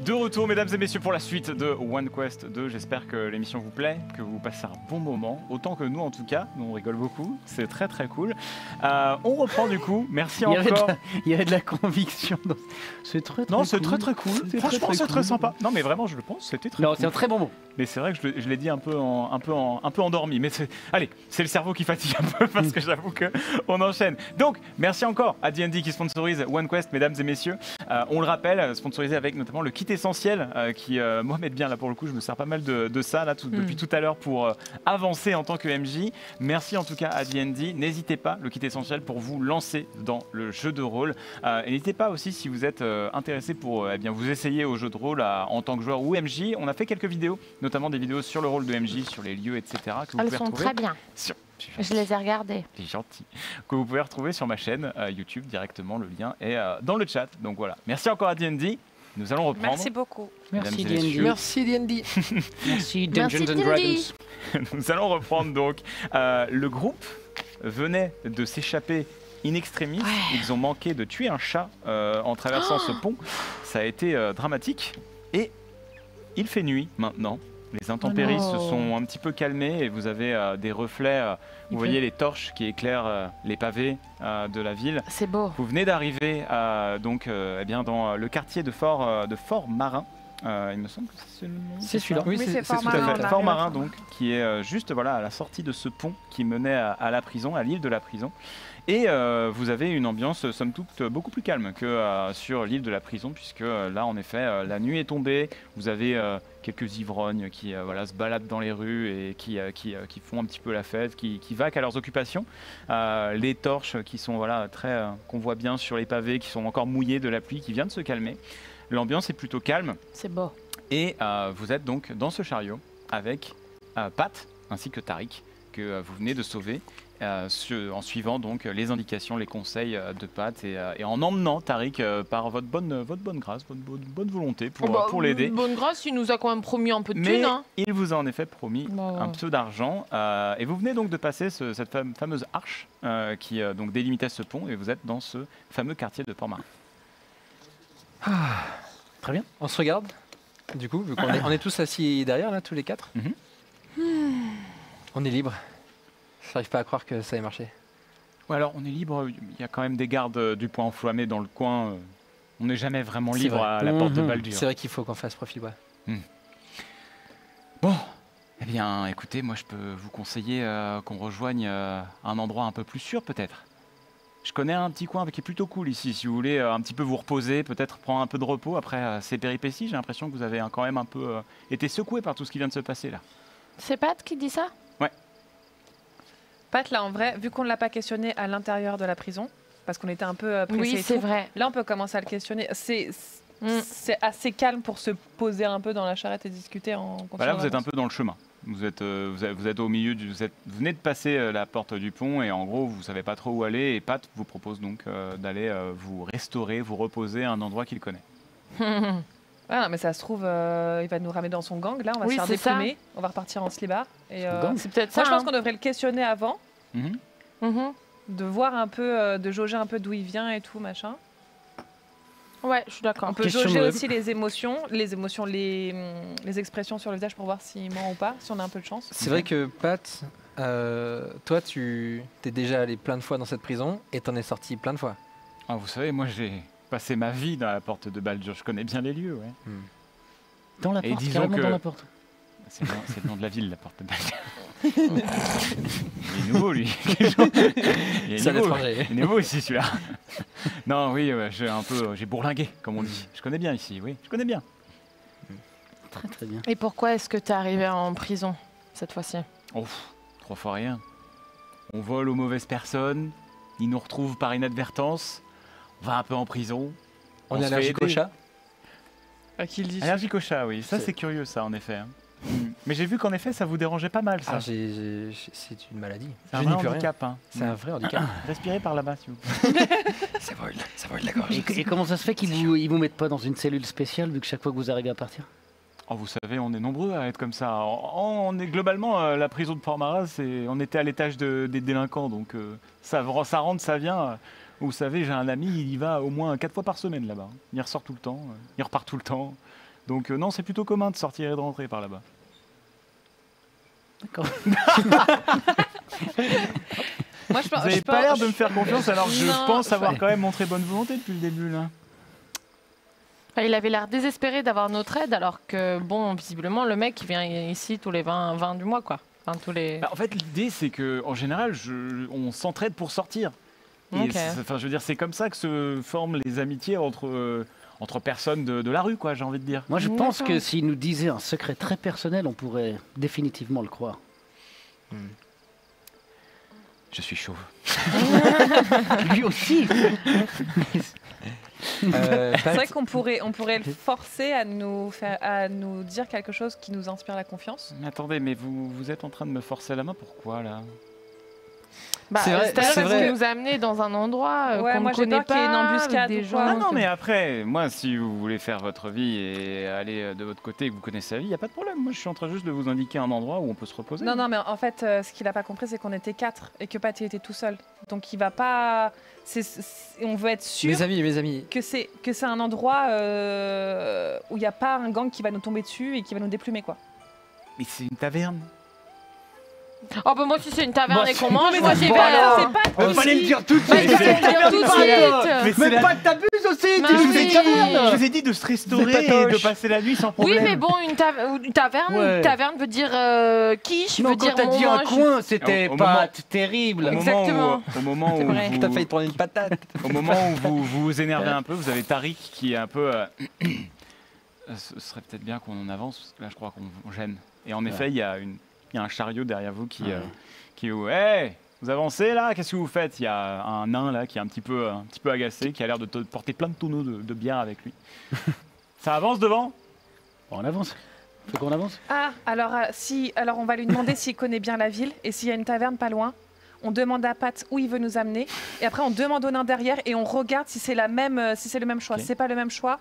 De retour, mesdames et messieurs, pour la suite de One Quest 2. J'espère que l'émission vous plaît, que vous passez un bon moment, autant que nous en tout cas. Nous on rigole beaucoup, c'est très très cool. On reprend du coup. Merci encore. Il y avait de la conviction. C'est très non, cool. c'est très cool. Franchement, c'est très sympa. Non, mais vraiment, je le pense, c'était très cool. Non, c'est un très bon mot. Mais c'est vrai que je l'ai dit un peu endormi. Mais allez, c'est le cerveau qui fatigue un peu parce que j'avoue qu'on enchaîne. Donc, merci encore à D&D qui sponsorise One Quest, mesdames et messieurs. On le rappelle, sponsorisé avec notamment le kit essentiel qui, moi, m'aide bien là pour le coup. Je me sers pas mal de ça là depuis tout à l'heure pour avancer en tant que MJ. Merci en tout cas à D&D. N'hésitez pas, le kit essentiel pour vous lancer dans le jeu de rôle. Et n'hésitez pas aussi si vous êtes intéressé pour bien vous essayer au jeu de rôle en tant que joueur ou MJ. On a fait quelques vidéos, notamment des vidéos sur le rôle de MJ, sur les lieux, etc. Que vous Elles pouvez sont retrouver très bien. Je les ai regardées. C'est gentil. Que vous pouvez retrouver sur ma chaîne YouTube directement. Le lien est dans le chat. Donc voilà. Merci encore à D&D. Nous allons reprendre. Merci beaucoup. Merci D&D. Merci D&D. Merci Dungeons and Dragons. Nous allons reprendre donc. Le groupe venait de s'échapper in extremis. Ouais. Ils ont manqué de tuer un chat en traversant ce pont. Ça a été dramatique. Et il fait nuit maintenant. Les intempéries se sont un petit peu calmées et vous avez des reflets. Vous voyez les torches qui éclairent les pavés de la ville. C'est beau. Vous venez d'arriver donc eh bien dans le quartier de Fort Marin. Il me semble que c'est le nom. C'est celui-là. Oui, c'est Fort Tout à Marin. fait. Fort Marin donc, qui est juste voilà à la sortie de ce pont qui menait à la prison, à l'île de la prison. Et vous avez une ambiance somme toute beaucoup plus calme que sur l'île de la prison, puisque là en effet la nuit est tombée. Vous avez quelques ivrognes qui voilà, se baladent dans les rues et qui font un petit peu la fête, qui vaquent à leurs occupations. Les torches qui sont voilà, très qu'on voit bien sur les pavés, qui sont encore mouillés de la pluie, qui vient de se calmer. L'ambiance est plutôt calme. C'est beau. Et vous êtes donc dans ce chariot avec Pat ainsi que Tariq que vous venez de sauver en suivant donc les indications, les conseils de Pat et en emmenant Tariq par votre bonne grâce, votre bonne volonté pour l'aider. Bonne grâce, il nous a quand même promis un peu de Mais thunes. Hein. il vous a en effet promis un peu d'argent et vous venez donc de passer cette fameuse arche qui donc délimitait ce pont et vous êtes dans ce fameux quartier de Port-Marin. Très bien. On se regarde, du coup, vu qu'on est, on est tous assis derrière, là, tous les quatre. On est libre. J'arrive pas à croire que ça ait marché. Ouais, alors on est libre, il y a quand même des gardes du point enflammé dans le coin. On n'est jamais vraiment C'est libre vrai. à la porte de Baldur. C'est vrai qu'il faut qu'on fasse profil bas. Bon, eh bien écoutez, moi je peux vous conseiller qu'on rejoigne un endroit un peu plus sûr peut-être. Je connais un petit coin qui est plutôt cool ici, si vous voulez un petit peu vous reposer, peut-être prendre un peu de repos après ces péripéties. J'ai l'impression que vous avez quand même un peu été secoué par tout ce qui vient de se passer là. C'est Pat qui dit ça? Ouais. Pat, là, en vrai, vu qu'on ne l'a pas questionné à l'intérieur de la prison, parce qu'on était un peu pressés Oui, et c'est tout, vrai. là, on peut commencer à le questionner. C'est assez calme pour se poser un peu dans la charrette et discuter en continuant. Bah là, vous êtes un d'avance. peu dans le chemin. Vous êtes au milieu, vous venez de passer la porte du pont et en gros, vous savez pas trop où aller. Et Pat vous propose donc d'aller vous restaurer, vous reposer à un endroit qu'il connaît. Ah, non, mais ça se trouve, il va nous ramener dans son gang. Là, on va Oui, se faire c'est ça. déplumer. On va repartir en slibard. Et, gang. C'est peut-être ça. moi, je pense hein. qu'on devrait le questionner avant, Mhm. de voir un peu, de jauger un peu d'où il vient et tout, machin. Ouais, je suis d'accord. On peut Question jauger de- aussi les émotions, les expressions sur le visage pour voir s'il ment ou pas, si on a un peu de chance. C'est vrai que Pat, toi, tu t'es déjà allé plein de fois dans cette prison et t'en es sorti plein de fois. Ah, vous savez, moi j'ai passé ma vie dans la porte de Baldur. Je connais bien les lieux, ouais. Dans la Et porte, disons carrément que- dans la porte. C'est le nom de la ville, la porte de Baldur. Il est nouveau, lui. Il est C'est un nouveau. étranger. Il est nouveau ici, celui-là. Non, oui, j'ai bourlingué, comme on dit. Je connais bien ici, oui, je connais bien. Très très bien. Et pourquoi est-ce que tu es arrivé en prison cette fois-ci? Oh, 3 fois rien. On vole aux mauvaises personnes, ils nous retrouvent par inadvertance, on va un peu en prison. On est se fait allergique au aider. chat. À qui il dit Allergique au chat, oui. Ça, C'est- c'est curieux, ça, en effet. hein. Mais j'ai vu qu'en effet, ça vous dérangeait pas mal, ça. Ah, c'est une maladie. C'est un Je vrai n'y peux rien. handicap. Hein. C'est un vrai handicap. Respirez par là-bas, s'il vous plaît. ça vole la gorge. Et comment ça se fait qu'ils vous mettent pas dans une cellule spéciale vu que chaque fois que vous arrivez à partir? Oh, vous savez, on est nombreux à être comme ça. On est globalement, la prison de Port-Marin, on était à l'étage des délinquants, donc ça rentre, ça vient. Vous savez, j'ai un ami, il y va au moins 4 fois par semaine là-bas. Il ressort tout le temps, il repart tout le temps. Donc non, c'est plutôt commun de sortir et de rentrer par là-bas. D'accord. Moi, Vous n'avez pas l'air de me faire confiance alors que je pense avoir quand même montré bonne volonté depuis le début là. Il avait l'air désespéré d'avoir notre aide, alors que, bon, visiblement, le mec, il vient ici tous les 20 du mois, quoi. Enfin, tous les... En fait, l'idée, c'est qu'en général, on s'entraide pour sortir. Et Ok. enfin, je veux dire, c'est comme ça que se forment les amitiés entre personnes de la rue, quoi, j'ai envie de dire. Moi, je pense D'accord. que s'il nous disait un secret très personnel, on pourrait définitivement le croire. Je suis chauve. Lui aussi. C'est vrai qu'on pourrait le forcer à nous dire quelque chose qui nous inspire la confiance. Mais attendez, mais vous êtes en train de me forcer la main, pourquoi là? Bah, C'est vrai, c'est-à-dire c'est que vrai. vous nous amenez dans un endroit Ouais, qu'on moi, ne j'ai connaît peur qu'il y ait une pas, embuscade avec des ou quoi. gens... Ah non, que- mais après, moi, si vous voulez faire votre vie et aller de votre côté et que vous connaissez la vie, il n'y a pas de problème. Moi, je suis en train juste de vous indiquer un endroit où on peut se reposer. Non, mais en fait, ce qu'il n'a pas compris, c'est qu'on était 4 et que Pat il était tout seul. Donc il va pas. On veut être sûr Mes amis, que c'est un endroit où il n'y a pas un gang qui va nous tomber dessus et qui va nous déplumer, quoi. Mais c'est une taverne. Oh, bah moi, si c'est une taverne Bah, et qu'on c'est- mange, mais moi, ça, j'y bon, vais. alors, hein. Il fallait le dire tout de Bah, suite. il fallait le dire tout de suite. Mais pas que t'abuses aussi. Bah Tu oui. nous fais taverne. Je vous ai dit de se restaurer C'est et patoche. de passer la nuit sans Oui, problème. mais bon, une taverne, Ouais. une taverne veut dire quiche, Non, veut quand dire t'as dit un mange. coin, c'était Au pas moment- terrible. Exactement. Au moment C'est où vrai. T'as failli te prendre une patate. Au moment où vous vous énervez un peu, vous avez Tariq qui est un peu... ce serait peut-être bien qu'on en avance, parce que là je crois qu'on gêne. Et en effet, il y a un chariot derrière vous qui est où. Hey, vous avancez là? Qu'est-ce que vous faites? Il y a un nain là qui est un petit peu agacé, qui a l'air de porter plein de tonneaux de bière avec lui. Ça avance devant? On avance. Faut qu'on avance. Ah, alors, alors on va lui demander s'il connaît bien la ville et s'il y a une taverne pas loin. On demande à Pat où il veut nous amener. Et après, on demande au nain derrière et on regarde si c'est le même choix. Ok. Si c'est pas le même choix,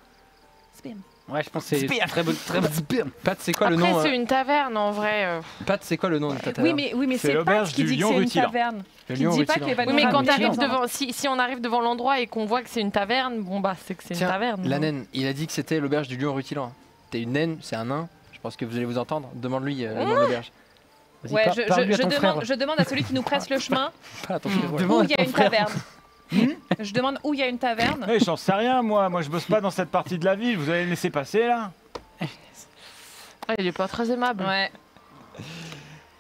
spin. Ouais, je pense que c'est Spire. très bonne. Pat, c'est quoi Après, le nom c'est une taverne, en vrai. Pat, c'est quoi le nom de ta Oui, taverne mais C'est c'est Pat l'auberge qui du dit que lion c'est une rutilant. taverne. Le Qui lion dit pas rutilant. qu'il va Oui, nous mais quand ramener t'arrives dans un- devant... Si on arrive devant l'endroit et qu'on voit que c'est une taverne, bon, bah, c'est que c'est une Tiens, taverne. la naine, il a dit que c'était l'auberge du lion rutilant. T'es une naine, c'est un nain. Je pense que vous allez vous entendre. Demande-lui le nom de l'auberge. Vas-y, Ouais, parle-lui à ton frère. je demande à celui qui nous presse le chemin Pas attention. où il y a une taverne. Je demande où il y a une taverne. Mais j'en sais rien, moi je bosse pas dans cette partie de la ville, vous allez me laisser passer là? Ah, il est pas très aimable. Ouais.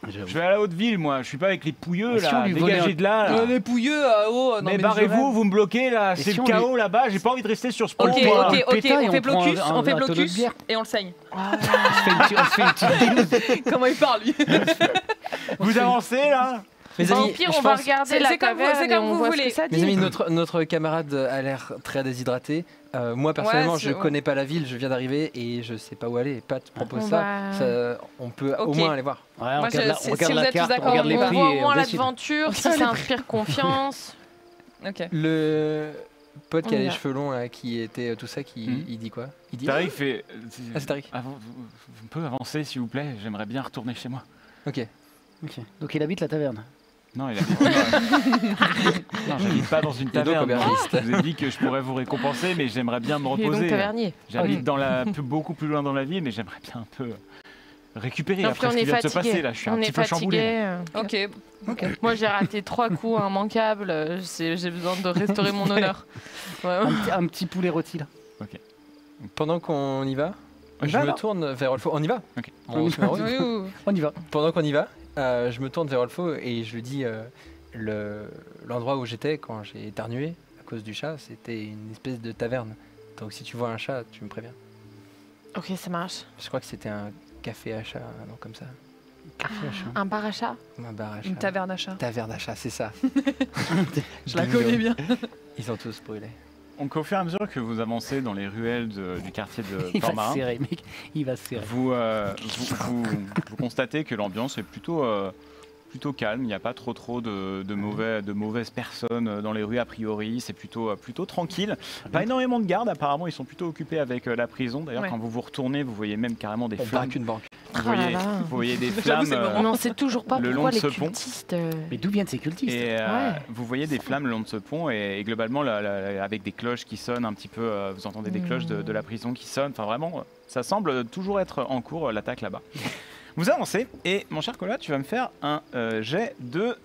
Je vais à la haute ville, moi, je suis pas avec les pouilleux Si on là, lui volait dégagez un- de là. Les pouilleux à haut. Mais barrez-vous, vous me bloquez là, c'est si le on chaos là-bas, j'ai pas envie de rester sur ce Ok, pont. prend ok, un ok, pétard et on fait on prend blocus, un on fait tonneau de blocus bière. et on le saigne. On se fait une petite Comment il parle lui Vous avancez là? Mes Bah, au amis, pire, je on va pense- regarder c'est la comme vous- taverne c'est et comme on vous voit voulez. ce que ça dit. Mes amis, notre camarade a l'air très déshydraté. Moi, personnellement, Ouais, je connais pas la ville, je viens d'arriver et je sais pas où aller. Pat propose Bon, ça, bah, ça, on peut au Ok. moins aller voir. Ouais, Moi, on regarde la, si on regarde vous la êtes tous carte, on d'accord, regarde on les y va. prix On voit au et on moins décide. l'aventure, si Regarde ça les inspire confiance. Ok. Le pote qui On a y les va. cheveux longs, là, qui était tout ça, il dit quoi? Il dit Tariq fait. Ah, c'est Tariq. Vous pouvez avancer s'il vous plaît, j'aimerais bien retourner chez moi. Ok. Ok. Donc il habite la taverne. Non, il habite. Non, j'habite pas dans une Et donc, taverne. non. aubergiste. Je vous ai dit que je pourrais vous récompenser, mais j'aimerais bien me Il est donc reposer. tavernier. J'habite beaucoup plus loin dans la ville, mais j'aimerais bien un peu récupérer Non, après puis ce on qui est vient de se fatigué. passer là. Je suis un On petit est peu chamboulé. fatigué. Ok. Moi, j'ai raté 3 coups immanquables. J'ai besoin de restaurer mon honneur. Ouais. Un petit poulet rôti là. Pendant qu'on y va, On y je va, me là tourne vers Olfo. On y va. Ok. On se met en route. Oui, oui, oui. On y va. Pendant qu'on y va, je me tourne vers Olfo et je lui dis l'endroit où j'étais quand j'ai éternué à cause du chat, c'était une espèce de taverne. Donc si tu vois un chat, tu me préviens. Ok, ça marche. Je crois que c'était un café à chat, un nom comme ça. Café à chat. Un bar à chat. Un bar à chat. Une taverne à chat. Taverne à chat, c'est ça. Je la Bingo. connais bien. Ils ont tous brûlé. Donc au fur et à mesure que vous avancez dans les ruelles du quartier de Il va Port-Marin, se serrer, mec. Il va se serrer. vous constatez que l'ambiance est plutôt calme. Il n'y a pas trop de mauvaises personnes dans les rues a priori. C'est plutôt tranquille. Pas énormément de gardes. Apparemment, ils sont plutôt occupés avec la prison. D'ailleurs, Ouais. quand vous vous retournez, vous voyez même carrément des On flammes. braque une banque. Vous Oh là voyez, là. vous voyez des J'avoue, flammes c'est le moment. Mais on sait toujours pas le long pourquoi de les ce pont. cultistes. Mais d'où viennent ces cultistes? et Ouais. vous voyez des flammes le long de ce pont et globalement avec des cloches qui sonnent un petit peu. Vous entendez des cloches de la prison qui sonnent. Enfin vraiment, ça semble toujours être en cours l'attaque là-bas. Vous avancez et mon cher Cola, tu vas me faire un jet de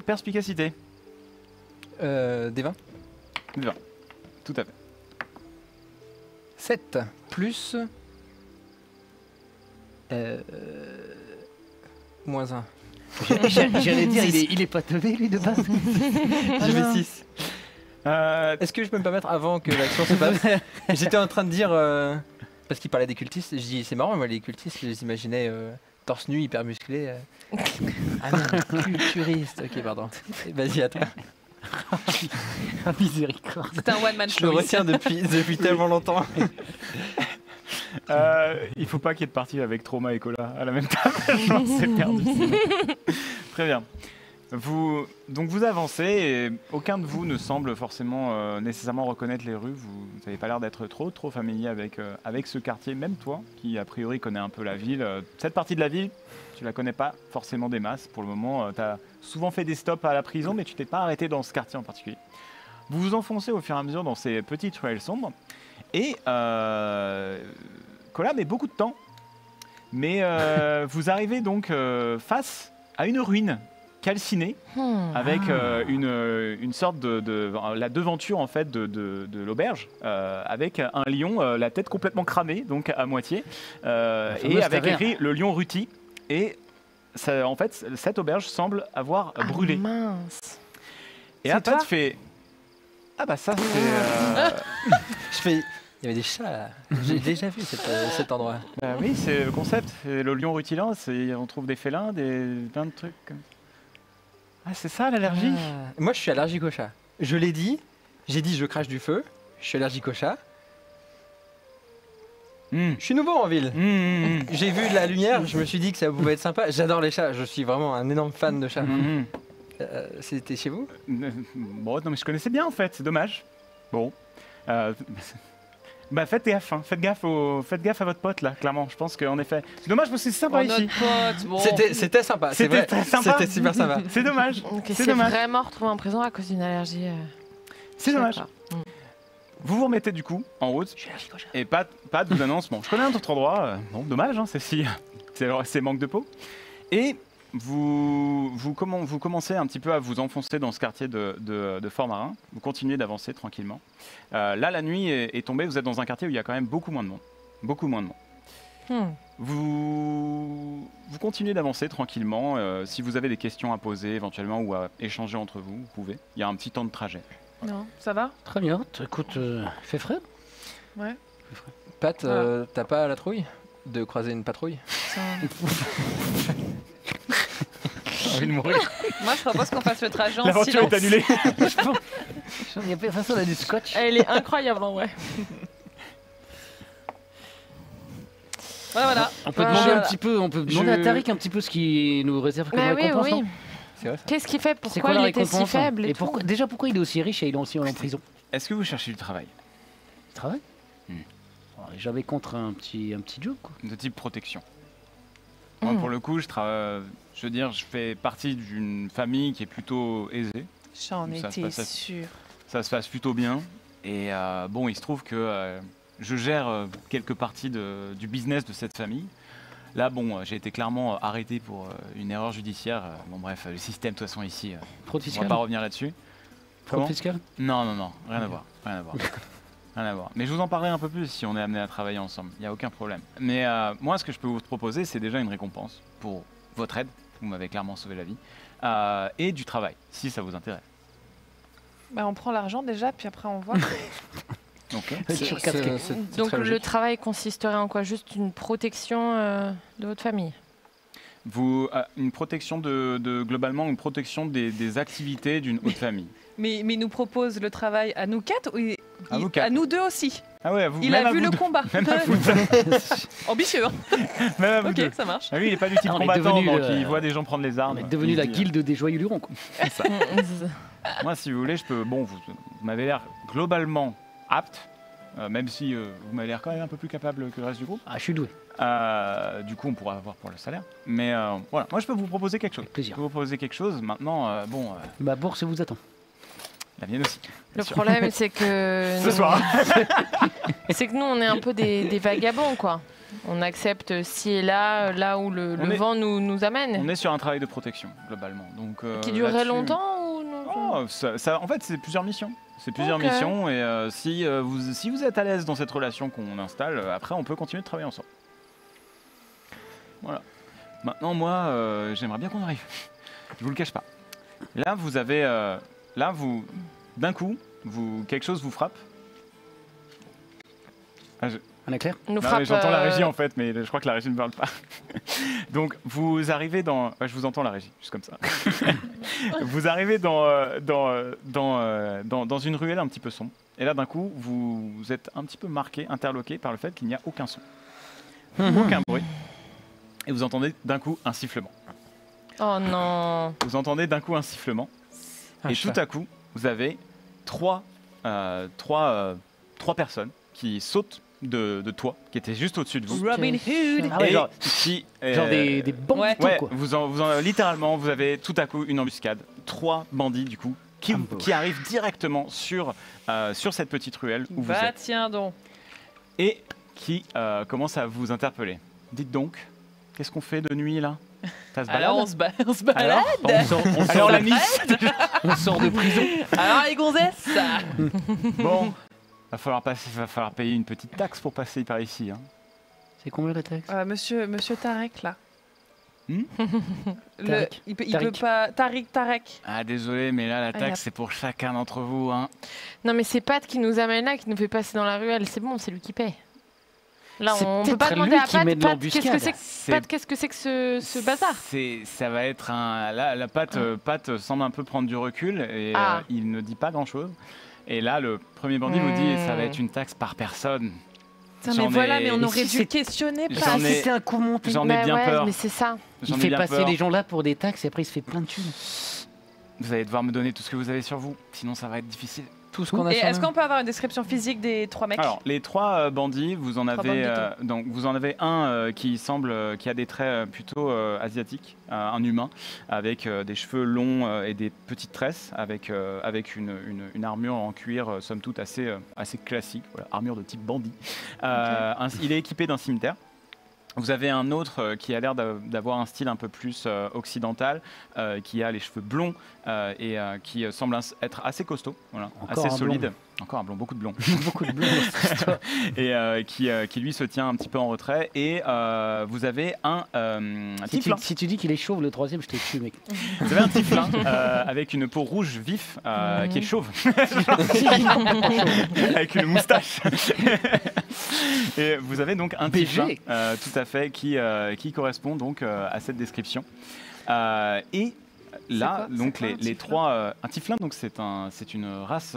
perspicacité. Des 20. Des 20. Tout à fait. 7 plus. Moins 1. J'allais dire, il est pas teubé, lui, de base. J'ai fait 6. Est-ce que je peux me permettre avant que l'action se passe? J'étais en train de dire. Parce qu'il parlait des cultistes, je dis c'est marrant, moi les cultistes, je les imaginais torse nu, hyper musclé. Ah non, culturiste. Ok, pardon. Vas-y, à toi. Ah, miséricorde. C'est un one man Je le show. retiens depuis tellement longtemps. Il faut pas qu'il y ait de partie avec Trauma et Cola à la même table. Non, c'est perdu. Très bien. Vous avancez et aucun de vous ne semble forcément nécessairement reconnaître les rues. Vous n'avez pas l'air d'être trop familier avec ce quartier. Même toi, qui a priori connais un peu la ville. Cette partie de la ville, tu la connais pas forcément des masses. Pour le moment, tu as souvent fait des stops à la prison, mais tu t'es pas arrêté dans ce quartier en particulier. Vous vous enfoncez au fur et à mesure dans ces petites ruelles sombres. Et Cola met beaucoup de temps. Mais vous arrivez donc face à une ruine calcinée avec une sorte de la devanture en fait de l'auberge avec un lion, la tête complètement cramée, donc à moitié, et avec taverne. écrit le lion Ruti. Et ça, en fait, cette auberge semble avoir brûlé. Mince. Et C'est là, toi, toi tu fais ah bah ça c'est Je fais. Il y avait des chats là. J'ai déjà vu cet endroit. bah oui, c'est le concept. C'est le lion rutilant, on trouve des félins, plein de trucs. Ah, c'est ça l'allergie? Moi, je suis allergique aux chats. Je l'ai dit. J'ai dit je crache du feu. Je suis allergique aux chats. Je suis nouveau en ville. J'ai vu de la lumière. Je me suis dit que ça pouvait être sympa. J'adore les chats. Je suis vraiment un énorme fan de chats. C'était chez vous? Bon, non mais je connaissais bien en fait, c'est dommage. Bon. Bah faites gaffe, hein. Faites gaffe à votre pote là, clairement. Je pense qu'en effet, c'est dommage parce que c'est sympa Oh, ici. notre pote, bon. C'était sympa. C'est C'était vrai. très sympa. C'était super sympa. C'est dommage. Ok, C'est c'est dommage. vraiment retrouvé en prison à cause d'une allergie. C'est dommage. D'accord. Vous vous remettez du coup en route et pas de vous annonce. Bon, je connais un autre endroit. Bon, dommage, hein, c'est manque de peau. Et vous commencez un petit peu à vous enfoncer dans ce quartier de Fort-Marin. Vous continuez d'avancer tranquillement. Là, la nuit est tombée. Vous êtes dans un quartier où il y a quand même beaucoup moins de monde. Beaucoup moins de monde. Vous continuez d'avancer tranquillement. Si vous avez des questions à poser éventuellement ou à échanger entre vous, vous pouvez. Il y a un petit temps de trajet. Non, ça va? Très bien. Écoute, fait frais. Ouais. Pat, Voilà. t'as pas la trouille de croiser une patrouille? Ça- J'ai envie de mourir. Moi, je propose qu'on fasse le trajet en L'aventure silence. est annulée. Il y a pas de façon, on a du scotch. Elle est incroyable en vrai. Voilà. On peut Voilà. demander un petit peu, on peut demander Je- à Tariq un petit peu ce qu'il nous réserve comme Bah oui, récompense. oui. non C'est vrai ça? Qu'est-ce qu'il fait? C'est Pourquoi quoi la il était si récompense, hein faible et tout pourquoi, déjà, pourquoi il est aussi riche et il est aussi en prison? Est-ce que vous cherchez du travail Il travaille. Hmm. J'avais contre un petit job, quoi. de type protection? Moi, pour le coup, je veux dire, je fais partie d'une famille qui est plutôt aisée. J'en Ça se étais passe- sûre. Ça se passe plutôt bien. Et bon, il se trouve que je gère quelques parties du business de cette famille. Là, bon, j'ai été clairement arrêté pour une erreur judiciaire. Bon, bref, le système, de toute façon, ici, Fraude on va fiscale. pas revenir là-dessus. Fraude Comment fiscale. Non, rien à voir. Rien à voir. Rien à voir. Mais je vous en parlerai un peu plus si on est amené à travailler ensemble. Il n'y a aucun problème. Mais moi, ce que je peux vous proposer, c'est déjà une récompense pour votre aide. Vous m'avez clairement sauvé la vie. Et du travail, si ça vous intéresse. Bah, on prend l'argent déjà, puis après on voit. Ok. Sur casquet. Donc le travail consisterait en quoi? Juste une protection de votre famille? Une protection globalement, une protection des activités d'une haute famille. mais il nous propose le travail à nous quatre ou À vous quatre. à nous deux aussi. Ah ouais, à vous. Il même a à vu vous le deux. combat. Même à vous deux. Ambitieux. Hein. Même à vous deux. Ok, ça marche. Ah, lui, il n'est pas du type Ah, on est combattant, devenu, donc il voit des gens prendre les armes. On est devenu Il la dit, guilde des joyeux lurons, quoi. Moi, si vous voulez, je peux. Bon, vous m'avez l'air globalement apte. même si vous m'avez l'air quand même un peu plus capable que le reste du groupe. Ah, je suis doué. Du coup, on pourra voir pour le salaire. Mais voilà, moi je peux vous proposer quelque chose. Avec plaisir. Je peux vous proposer quelque chose. Maintenant, Ma bourse vous attend. la mienne aussi. Le problème, c'est que. Ce soir. C'est que nous, on est un peu des vagabonds, quoi. On accepte ci et là où le vent nous amène. On est sur un travail de protection, globalement. Donc, Qui durerait là-dessus- longtemps ou non? Oh, en fait, c'est plusieurs missions. C'est plusieurs Ok. missions et si vous êtes à l'aise dans cette relation qu'on installe, après on peut continuer de travailler ensemble. Voilà. Maintenant, moi, j'aimerais bien qu'on arrive. Je vous le cache pas. Là, vous avez, d'un coup, quelque chose vous frappe. On est clair? Nous Non, frappe. mais j'entends la régie en fait, mais je crois que la régie ne parle pas. Donc vous arrivez dans... ouais, je vous entends la régie, juste comme ça. Vous arrivez dans une ruelle un petit peu sombre. Et là d'un coup, vous êtes un petit peu marqué, interloqué par le fait qu'il n'y a aucun son. Aucun bruit. Et vous entendez d'un coup un sifflement. Oh non. Vous entendez d'un coup un sifflement. Et tout à coup, vous avez trois personnes qui sautent de toit, qui étaient juste au-dessus de vous. Robin Hood. Ah ouais, Et genre qui, des bandits, ouais, quoi. littéralement, vous avez tout à coup une embuscade. 3 bandits, du coup, qui arrivent directement sur cette petite ruelle où vous Bah êtes. tiens donc. Et qui commencent à vous interpeller. Dites donc, qu'est-ce qu'on fait de nuit, là? Ça se balade? Alors on se balade. Alors, Alors, la nuit. on sort de prison. Alors les gonzesses. Bon, va falloir payer une petite taxe pour passer par ici. Hein. C'est combien la taxe? Monsieur Tarek là. Tarek. Il peut Tariq. pas. Tarek. Ah, désolé, mais là, la Ah, taxe, c'est pour chacun d'entre vous. Hein. Non, mais c'est Pat qui nous amène là, qui nous fait passer dans la ruelle. C'est bon, c'est lui qui paye. Là, C'est on peut peut-être pas lui demander à qui Pat, mène Pat, qu'est-ce que l'embuscade. c'est Pat, qu'est-ce que c'est que ce bazar? Ça va être un. Là, la Pat semble un peu prendre du recul et Ah. il ne dit pas grand-chose. Et là, le premier bandit vous dit ça va être une taxe par personne. Putain, J'en mais voilà, ai- mais on Mais aurait si dû c'est- questionner J'en Pat. ai- C'était un coup monté. J'en ai Bah bien ouais, peur. mais c'est ça. J'en Il ai fait bien passer peur. les gens là pour des taxes et après il se fait plein de thunes. Vous allez devoir me donner tout ce que vous avez sur vous, sinon ça va être difficile. Tout ce qu'on a Et sur est-ce nous. qu'on peut avoir une description physique des 3 mecs? Alors, les 3 bandits, vous en avez bandits, donc vous en avez un qui semble qui a des traits plutôt asiatiques, un humain avec des cheveux longs et des petites tresses, avec une armure en cuir somme toute assez classique, voilà, armure de type bandit. Il est équipé d'un cimetière. Vous avez un autre qui a l'air d'avoir un style un peu plus occidental, qui a les cheveux blonds et qui semble être assez costaud, voilà, Encore assez un solide. blond. Encore un blond, beaucoup de blond. Beaucoup de blonds dans cette histoire. Et qui lui se tient un petit peu en retrait. Et vous avez un tiflin. Si tu dis qu'il est chauve, le troisième, je te tue, mec. Vous avez un tiflin avec une peau rouge vif qui est chauve. Avec une moustache. Et vous avez donc un BG. tiflin tout à fait qui correspond donc à cette description. Et là, quoi donc C'est quoi, un les tiflin trois, un tiflin, donc c'est une race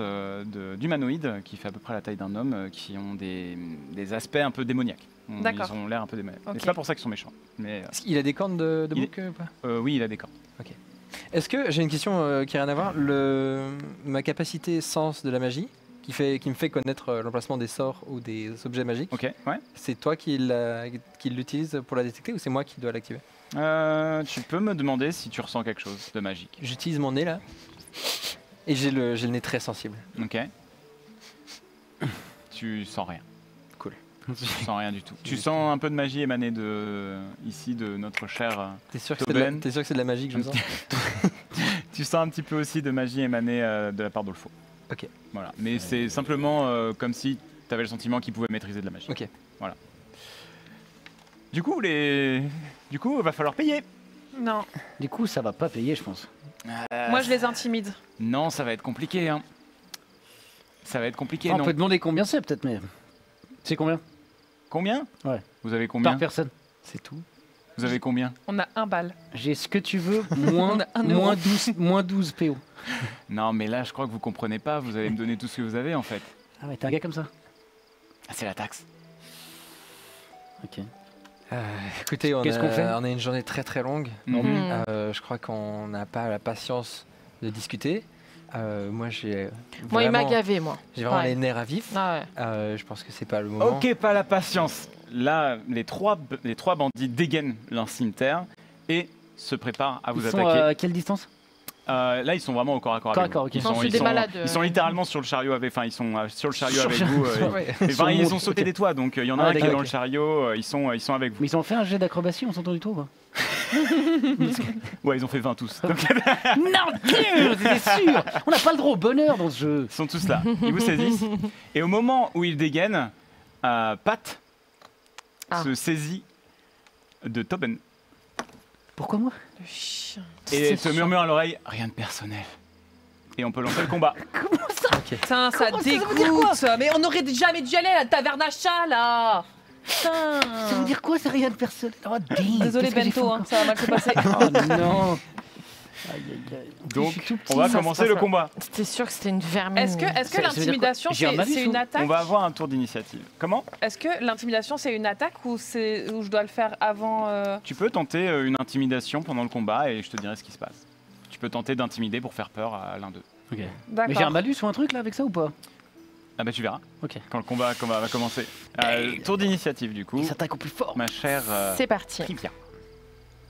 d'humanoïdes qui fait à peu près la taille d'un homme, qui ont des aspects un peu démoniaques. D'accord. Ils ont l'air un peu démoniaques. Ok. Mais c'est pas pour ça qu'ils sont méchants. Mais Est-ce qu'il a des cornes de Il- bouc ou pas? oui, il a des cornes. Est-ce que j'ai une question qui n'a rien à voir, ma capacité sens de la magie qui me fait connaître l'emplacement des sorts ou des objets magiques, Ok, ouais. c'est toi qui l'utilise pour la détecter ou c'est moi qui dois l'activer? Tu peux me demander si tu ressens quelque chose de magique. J'utilise mon nez là et j'ai le nez très sensible. Ok. Tu sens rien. Cool. Tu sens rien du tout. Tu sens un peu de magie émaner ici de notre cher. T'es sûr que Tauben. c'est de la magie que je Un sens? Tu sens un petit peu aussi de magie émaner de la part d'Olfo. Ok. Voilà. Mais c'est simplement comme si tu avais le sentiment qu'il pouvait maîtriser de la magie. Ok. Voilà. Du coup, il va falloir payer. Non. Du coup, ça va pas payer, je pense. Moi, je les intimide. Non, ça va être compliqué. Hein. Ça va être compliqué, On non. peut demander combien c'est, peut-être, mais. C'est combien? Combien? Ouais. Vous avez combien? Par personne. C'est tout. Vous avez combien? On a 1 balle. J'ai ce que tu veux, moins, On a 1 euro. moins 12 PO. Non, mais là, je crois que vous comprenez pas. Vous allez me donner tout ce que vous avez, en fait. Ah ouais, t'es un gars comme ça. Ah, c'est la taxe. Ok. Écoutez, on Qu'est-ce qu'on fait? a une journée très très longue. Mhm. Mhm. Je crois qu'on n'a pas la patience de discuter. Moi, Moi, il m'a vraiment- gavé, moi. J'ai vraiment Ouais. les nerfs à vif. Ah ouais. Je pense que c'est pas le moment. Ok, pas la patience. Là, les trois bandits dégainent leur cimetière et se préparent à vous Ils sont attaquer. à quelle distance? Là, ils sont vraiment au corps à corps. Corps avec à corps, vous. ok. Ils Non, sont, c'est ils des sont- malades, ils sont littéralement sur le chariot avec. Enfin, ils sont sur le chariot avec Sur- vous. Ouais. Enfin, ils montent, ont sauté ok. des toits, donc il y en a Ah, un qui est d'accord, dans ok. le chariot. Ils sont avec vous. Mais ils ont fait un jet d'acrobatie, on s'entend du tout, quoi. Ouais, ils ont fait 20 tous. Donc, Non, c'est sûr. On n'a pas le droit au bonheur dans ce jeu. ils sont tous là. Ils vous saisissent. Et au moment où ils dégainent, Pat Ah. se saisit de Tobin Pourquoi moi? Le chien. et C'est te murmure à l'oreille rien de personnel. Et on peut lancer le combat. Putain, ça Comment ça veut dire quoi? dégoûte. Mais on aurait jamais dû aller à la taverne à chat, là. Putain. Ça veut dire quoi? C'est rien de personnel. Oh, damn, Désolé, qu'est-ce que j'ai fait Bento, hein, encore? ça va mal se passer. Oh non. Aïe, aïe, aïe. Donc, Je suis tout petit, on va ça se commencer passe le là. combat. C'était sûr que c'était une vermine. Est-ce que Ça veut dire quoi? l'intimidation, J'ai un malus, c'est une ou- attaque? On va avoir un tour d'initiative. Comment? Est-ce que l'intimidation, c'est une attaque ou je dois le faire avant Tu peux tenter une intimidation pendant le combat et je te dirai ce qui se passe. Tu peux tenter d'intimider pour faire peur à l'un d'eux. Ok. D'accord. Mais j'ai un malus ou un truc là avec ça ou pas? Ah bah tu verras Ok. quand le combat va commencer. Tour d'initiative du coup. Il s'attaque au plus fort. Ma chère C'est parti. Trivia.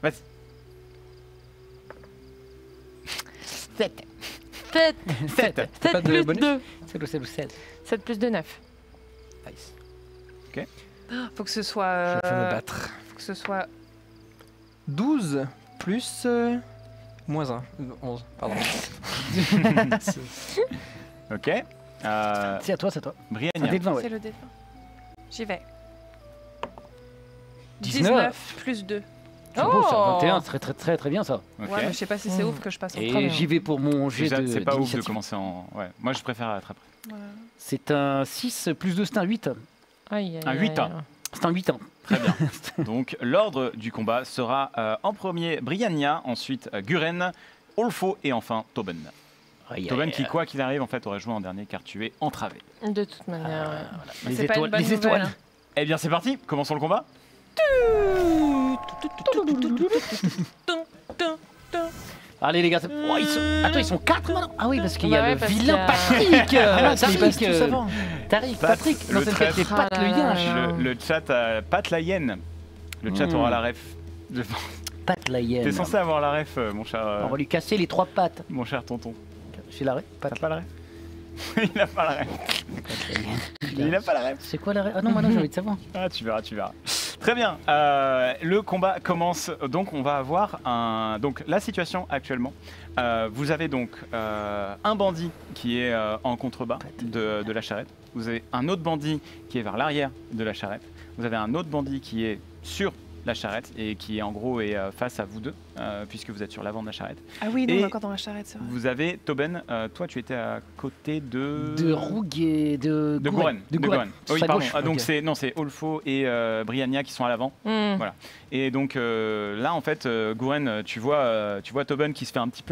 Vas-y. 7. 7. 7. 7 Pas de plus bonus 2. C'est le 7. 7 plus 2, 9. Nice. Faut que ce soit. Je vais me battre. Faut que ce soit. 12 plus moins 1. 11, pardon. Ok. C'est à toi, c'est à toi. Un Briannia. dé de 20, ouais. C'est le dé. J'y vais. 19. 19 plus 2. C'est beau ça, Oh. 21, c'est très bien ça. Ok. Ouais, mais je sais pas si c'est Mm. ouf que je passe en Et premier. j'y vais pour mon jet Déjà, de c'est pas ouf de d'initiative. commencer en. Ouais. Moi je préfère être après. Voilà. C'est un 6 plus 2, c'est un 8. Aïe, aïe, Un 8, aïe. hein. C'est un 8 ans. Très bien. Donc l'ordre du combat sera en premier Briannia, ensuite Guren, Olfo et enfin Tobin. Tobin qui quoi qu'il arrive en fait aurait joué en dernier car tu es entravé. De toute manière, ouais. Les C'est pas une étoiles. bonne Les nouvelle, étoiles. hein. Eh bien c'est parti, commençons le combat. Allez les gars, oh, attends, ils sont 4 maintenant. Ah oui, parce qu'il y Bah a ouais, le parce vilain qu'il y a- Patrick. Ils passent tous avant. Tariq, Pat, Patrick. le Non, c'est traître. les pattes, Ah le là yinche. là. Le chat a Pat la hyène. Le chat aura la ref. Pat la hyène. T'es censé avoir la ref, mon cher, On va lui casser les 3 pattes. mon cher tonton. J'ai l'arrêt. T'as pas la ref? Il a pas la ref. Il a pas la ref. C'est quoi l'arrêt? Ah non, maintenant j'ai envie de savoir. Ah, tu verras, tu verras. Très bien. Le combat commence. Donc, on va avoir un. Donc, la situation actuellement. Vous avez donc un bandit qui est en contrebas de la charrette. Vous avez un autre bandit qui est vers l'arrière de la charrette. Vous avez un autre bandit qui est sur la charrette et qui en gros est face à vous deux puisque vous êtes sur l'avant de la charrette. Ah oui, non, Et- on est encore dans la charrette, c'est vrai. Vous avez Tobin. Toi, tu étais à côté de. De Roug et de Gouren. De Gouren. Oui, Sur sa pardon. gauche. Ah, donc Ok. c'est Olfo et Briannia qui sont à l'avant. Hmm. Voilà. Et donc là, en fait, Gouren, tu vois Tobin qui se fait un petit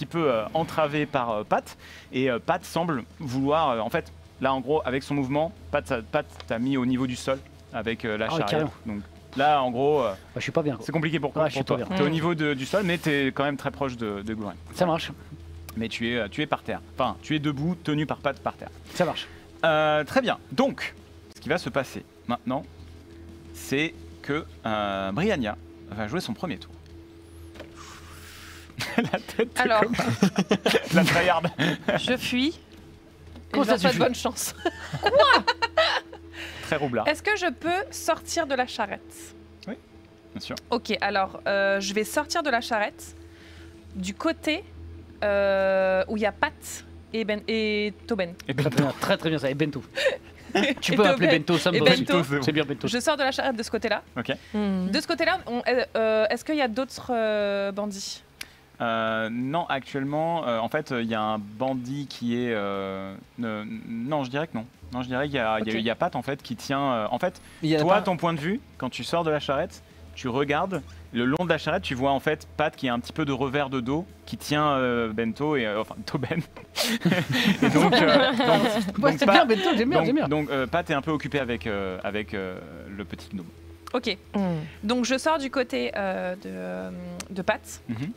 peu, entravé par Pat. Et Pat semble vouloir, en fait, là, en gros, avec son mouvement, Pat t'a mis au niveau du sol avec la Ah, charrette. carrément. Donc là, en gros, Bah, je suis pas bien. Quoi. c'est compliqué pour Ouais, je suis toi. pas bien. T'es au niveau du sol, mais t'es quand même très proche de Gouren. Ça marche. Mais tu es par terre. Enfin, tu es debout, tenu par Pat par terre. Ça marche. Très bien. Donc, ce qui va se passer maintenant, c'est que Briannia va jouer son premier tour. La tête de Alors, la tryhard. je fuis. Et Comment je ça, leur tu souhaite fuis bonne chance. Très roublard, Est-ce que je peux sortir de la charrette? bien sûr. Ok, alors je vais sortir de la charrette du côté où il y a Pat et Tobin. Et Très bien, très bien ça. Et Bento. Tu Et peux m'appeler Tobin. Bento, ça me Et va aussi. Bento. C'est bien Bento. Je sors de la charrette de ce côté-là. Hmm. De ce côté-là, est-ce qu'il y a d'autres bandits? Non, actuellement, en fait, il y a un bandit qui est. Non, je dirais que non. Non, je dirais qu'il y a, Ok. il y a Pat en fait qui tient. En fait, Il y en a toi, pas- ton point de vue, quand tu sors de la charrette, tu regardes le long de la charrette, tu vois en fait Pat qui a un petit peu de revers de dos, qui tient Bento et enfin Tobin. Et donc, Ouais, c'est bien Bento, j'aime bien. donc, Pat est un peu occupé avec le petit gnome. Ok, Hmm. donc je sors du côté de Pat. Mhm.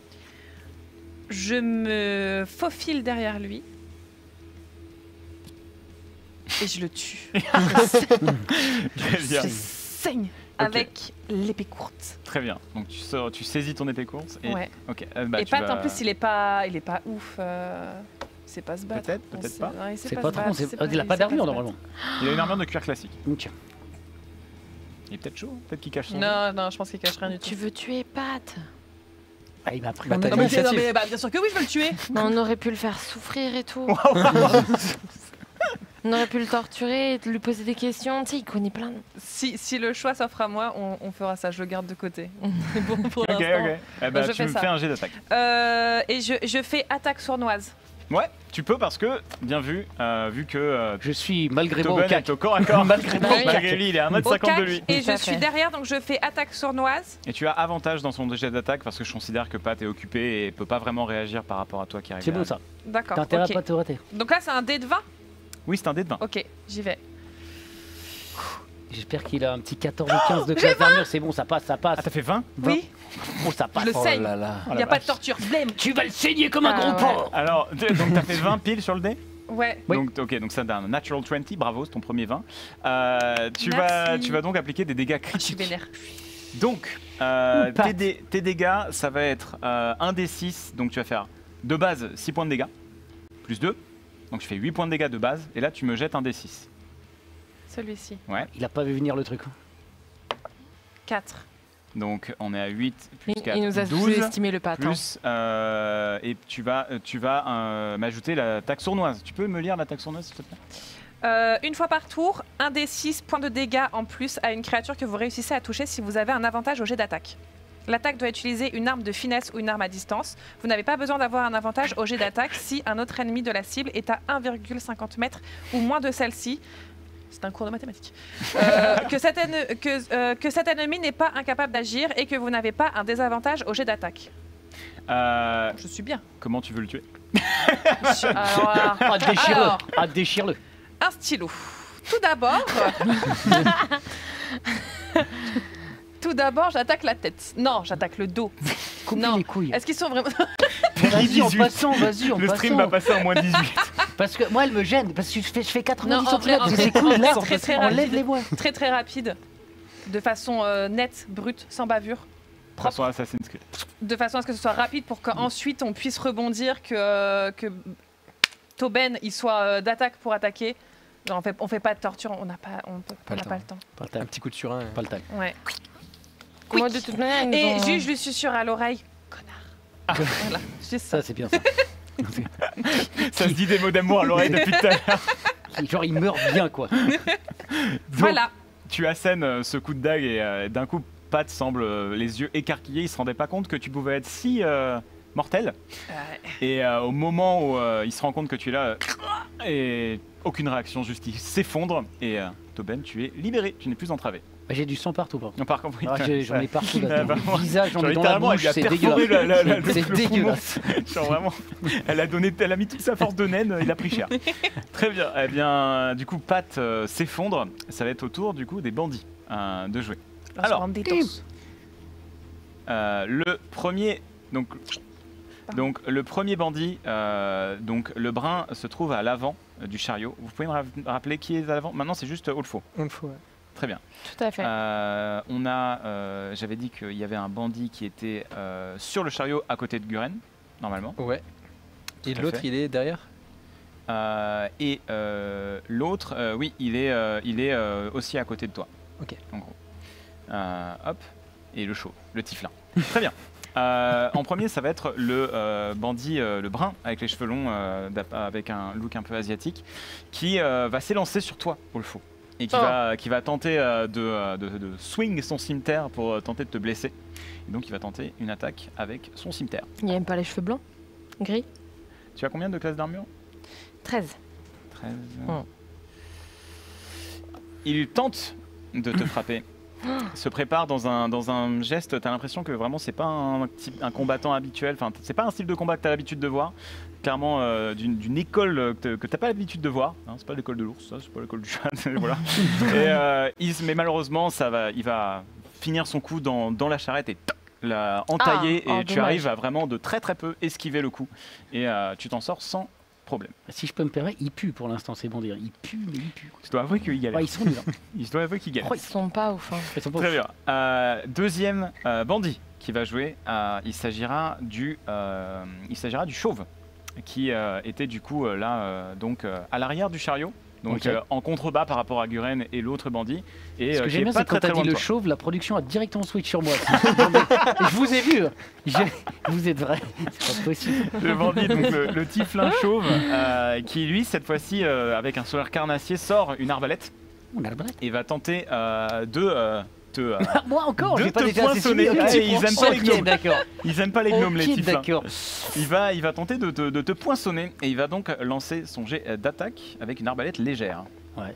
Je me faufile derrière lui. Et je le tue. Très bien. Je saigne avec l'épée courte. Très bien. Donc tu saisis ton épée courte. Et... Ouais. Ok. Et tu Pat, vas- en plus, il est pas ouf. C'est pas se battre. Peut-être, On peut-être sait- pas. ouais, C'est pas se trop. battre, c'est Il a il pas sait d'armure se normalement. Il a une armure de cuir classique. Ok. Il est peut-être chaud. Peut-être qu'il cache son. battre. Non, je pense qu'il cache rien du tout. Tu veux tuer Pat? Ah, il m'a pris Bah, en t'as Non, otage. dit- mais bien sûr que oui, je veux le tuer. Mais on aurait pu le faire souffrir et tout. On aurait pu le torturer, et lui poser des questions. Tu sais, il connaît plein de... Si le choix s'offre à moi, on fera ça. Je le garde de côté. pour Ok, l'instant. ok. Eh ben, je tu fais me ça. fais un jet d'attaque. Et je fais attaque sournoise. Ouais, tu peux parce que, bien vu, vu que Je suis malgré moi au Tobin cac. est au corps à corps. Malgré moi au Malgré cac. lui, il est à Au 1m50 de cac, lui. et Tout à je suis fait. derrière, donc je fais attaque sournoise. Et tu as avantage dans son jet d'attaque parce que je considère que Pat est occupé et peut pas vraiment réagir par rapport à toi qui arrive. C'est beau ça. D'accord. T'as intérêt ok. à pas te rater. Donc là, c'est un dé de 20. Oui, c'est un dé de 20. Ok, j'y vais. J'espère qu'il a un petit 14 ou 15 de classe d'armure. C'est bon, ça passe, ça passe. Ah, t'as fait 20? Oui, Oh, ça passe. je le Oh saigne. là là. Il n'y a pas de torture. Blême. Tu vas le saigner comme un Ah, gros ouais. porc. Alors, donc t'as fait 20 piles sur le dé? Ouais. Oui. Donc, ok, donc c'est un natural 20, bravo, c'est ton premier 20. Tu Merci. vas donc appliquer des dégâts Ah, je suis critiques. vénère. Donc, Pat. tes dégâts, ça va être 1 des 6, donc tu vas faire de base 6 points de dégâts, plus 2, donc tu fais 8 points de dégâts de base, et là tu me jettes un des 6. Celui-ci. Il a pas vu venir le truc. 4. Donc on est à 8 plus Il, 4, il nous a 12, sous-estimé le Pat. hein. plus, et tu vas m'ajouter l'attaque sournoise. Tu peux me lire l'attaque sournoise s'il te plaît? Une fois par tour, un des 6 points de dégâts en plus à une créature que vous réussissez à toucher si vous avez un avantage au jet d'attaque. L'attaque doit utiliser une arme de finesse ou une arme à distance. Vous n'avez pas besoin d'avoir un avantage au jet d'attaque si un autre ennemi de la cible est à 1,50 mètres ou moins de celle-ci. C'est un cours de mathématiques. Que cet ennemi n'est pas incapable d'agir et que vous n'avez pas un désavantage au jet d'attaque. Je suis bien. Comment tu veux le tuer? Alors, là, Ah, déchire-le. Alors. Ah, déchire-le. un stylo. Tout d'abord, j'attaque la tête. Non, j'attaque le dos. Coupe Non. les couilles. Est-ce qu'ils sont vraiment... Vas-y, en 18. passant, vas-y, en Le stream va passant. passer en moins 18. Parce que moi, elle me gêne. Parce que je fais 90 Non, en vrai, cm. en C'est vrai, cool, là. très, très rapide. Enlève-les-moi. très très rapide, de façon nette, brute, sans bavure, De façon Assassin's Creed. de façon à ce que ce soit rapide pour qu'ensuite on puisse rebondir, que Tobin il soit d'attaque pour attaquer. Non, on fait pas de torture, on n'a pas le temps. Pas le Un time. petit coup de surin. Pas le time. Ouais. Moi, de toute manière, ils nous Et ont- juste, je lui susurre à l'oreille, connard. Voilà, juste ça. Ça, c'est bien ça. Ça se dit des mots d'amour à l'oreille depuis tout à l'heure. Genre, il meurt bien, quoi. Donc, Voilà. tu assènes ce coup de dague et d'un coup, Pat semble les yeux écarquillés. Il se rendait pas compte que tu pouvais être si mortel. Et au moment où il se rend compte que tu es là, et aucune réaction, juste il s'effondre. Et Tobin, tu es libéré, tu n'es plus entravé. Bah, j'ai du sang partout, par contre. Non, par contre, oui, Ah, j'en ai partout, Ah, là. bah, Dans le visage, j'en genre, ai dans la littéralement, elle bouche, lui a c'est perforé dégueulasse. c'est C'est dégueulasse. Genre vraiment, elle a mis toute sa force de naine, il a pris cher. Très bien. Eh bien, du coup, Pat s'effondre. Ça va être au tour du coup des bandits de jouer. Alors, Banditos. le premier, donc le premier bandit, donc le brun se trouve à l'avant du chariot. Vous pouvez me rappeler qui est à l'avant? Maintenant, c'est juste Olfo. On le faut. Ouais. Très bien. Tout à fait. On a, j'avais dit qu'il y avait un bandit qui était sur le chariot à côté de Guren, normalement. Ouais. Et Tout à l'autre, fait. il est derrière. Et l'autre, oui, il est aussi à côté de toi. Ok. En gros. Hop. Et le chauve, le tiflin. Très bien. En premier, ça va être le bandit, le brun, avec les cheveux longs, avec un look un peu asiatique, qui va s'élancer sur toi, Olfo. Et qui va tenter de swing son cimeterre pour tenter de te blesser. Et donc, il va tenter une attaque avec son cimeterre. Il aime pas les cheveux blancs? Gris? Tu as combien de classes d'armure? 13. 13. Oh. Il tente de te frapper. Se prépare dans un geste, t'as l'impression que vraiment c'est pas un combattant habituel, enfin c'est pas un style de combat que t'as l'habitude de voir, clairement d'une école que t'as pas l'habitude de voir, hein, c'est pas l'école de l'ours, ça c'est pas l'école du chat, voilà. Et mais malheureusement il va finir son coup dans la charrette et toc, entaillé Ah, et tu dommage. arrives à vraiment de très très peu esquiver le coup. Et tu t'en sors sans problème. Si je peux me permettre, il pue pour l'instant, c'est bon dire. Il pue, mais il pue. Je dois avouer qu'il galère. Ouais, ils sont nuls. Hein. Je dois avouer qu'il galère. Ils sont pas ouf. Hein. Ils sont pas Très ouf. bien. Deuxième bandit qui va jouer, il s'agira du chauve qui était du coup là donc à l'arrière du chariot, donc Ok. en contrebas par rapport à Guren et l'autre bandit. Et Ce que qui j'aime est bien, pas c'est quand très t'as très loin dit de le toi. chauve, la production a directement switch sur moi. Je vous ai vu. Vous êtes vrai. C'est pas possible. Le bandit, donc le tieflin chauve, qui lui cette fois-ci avec un sourire carnassier sort une arbalète On a le bret. et va tenter de te Moi encore, de j'ai pas te déjà assez poinçonner. suivi. Ok, Ouais, ils aiment pas les ok, gnomes. d'accord. Ils aiment pas les gnomes, les Ok, tieflins. d'accord. Il va tenter de te poinçonner et il va donc lancer son jet d'attaque avec une arbalète légère. Ouais.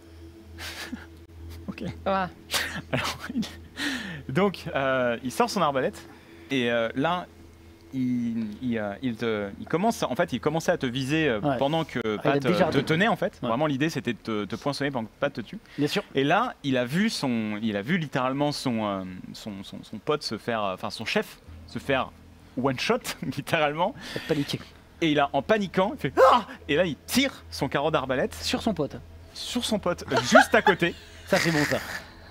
Ok. Ouais. Alors, donc, il sort son arbalète et là, il commençait à te viser Ouais. pendant que il a Pat déjà te tenait en fait. Ouais. Vraiment, l'idée c'était de te poinçonner pendant que Pat te tue. Bien sûr. Et là, il a vu littéralement son pote se faire, enfin son chef se faire one shot littéralement. Pas de paniquer. Et il a, en paniquant, il fait ah! Et là, il tire son carreau d'arbalète Sur son pote. sur son pote juste à côté. Ça, c'est bon, ça.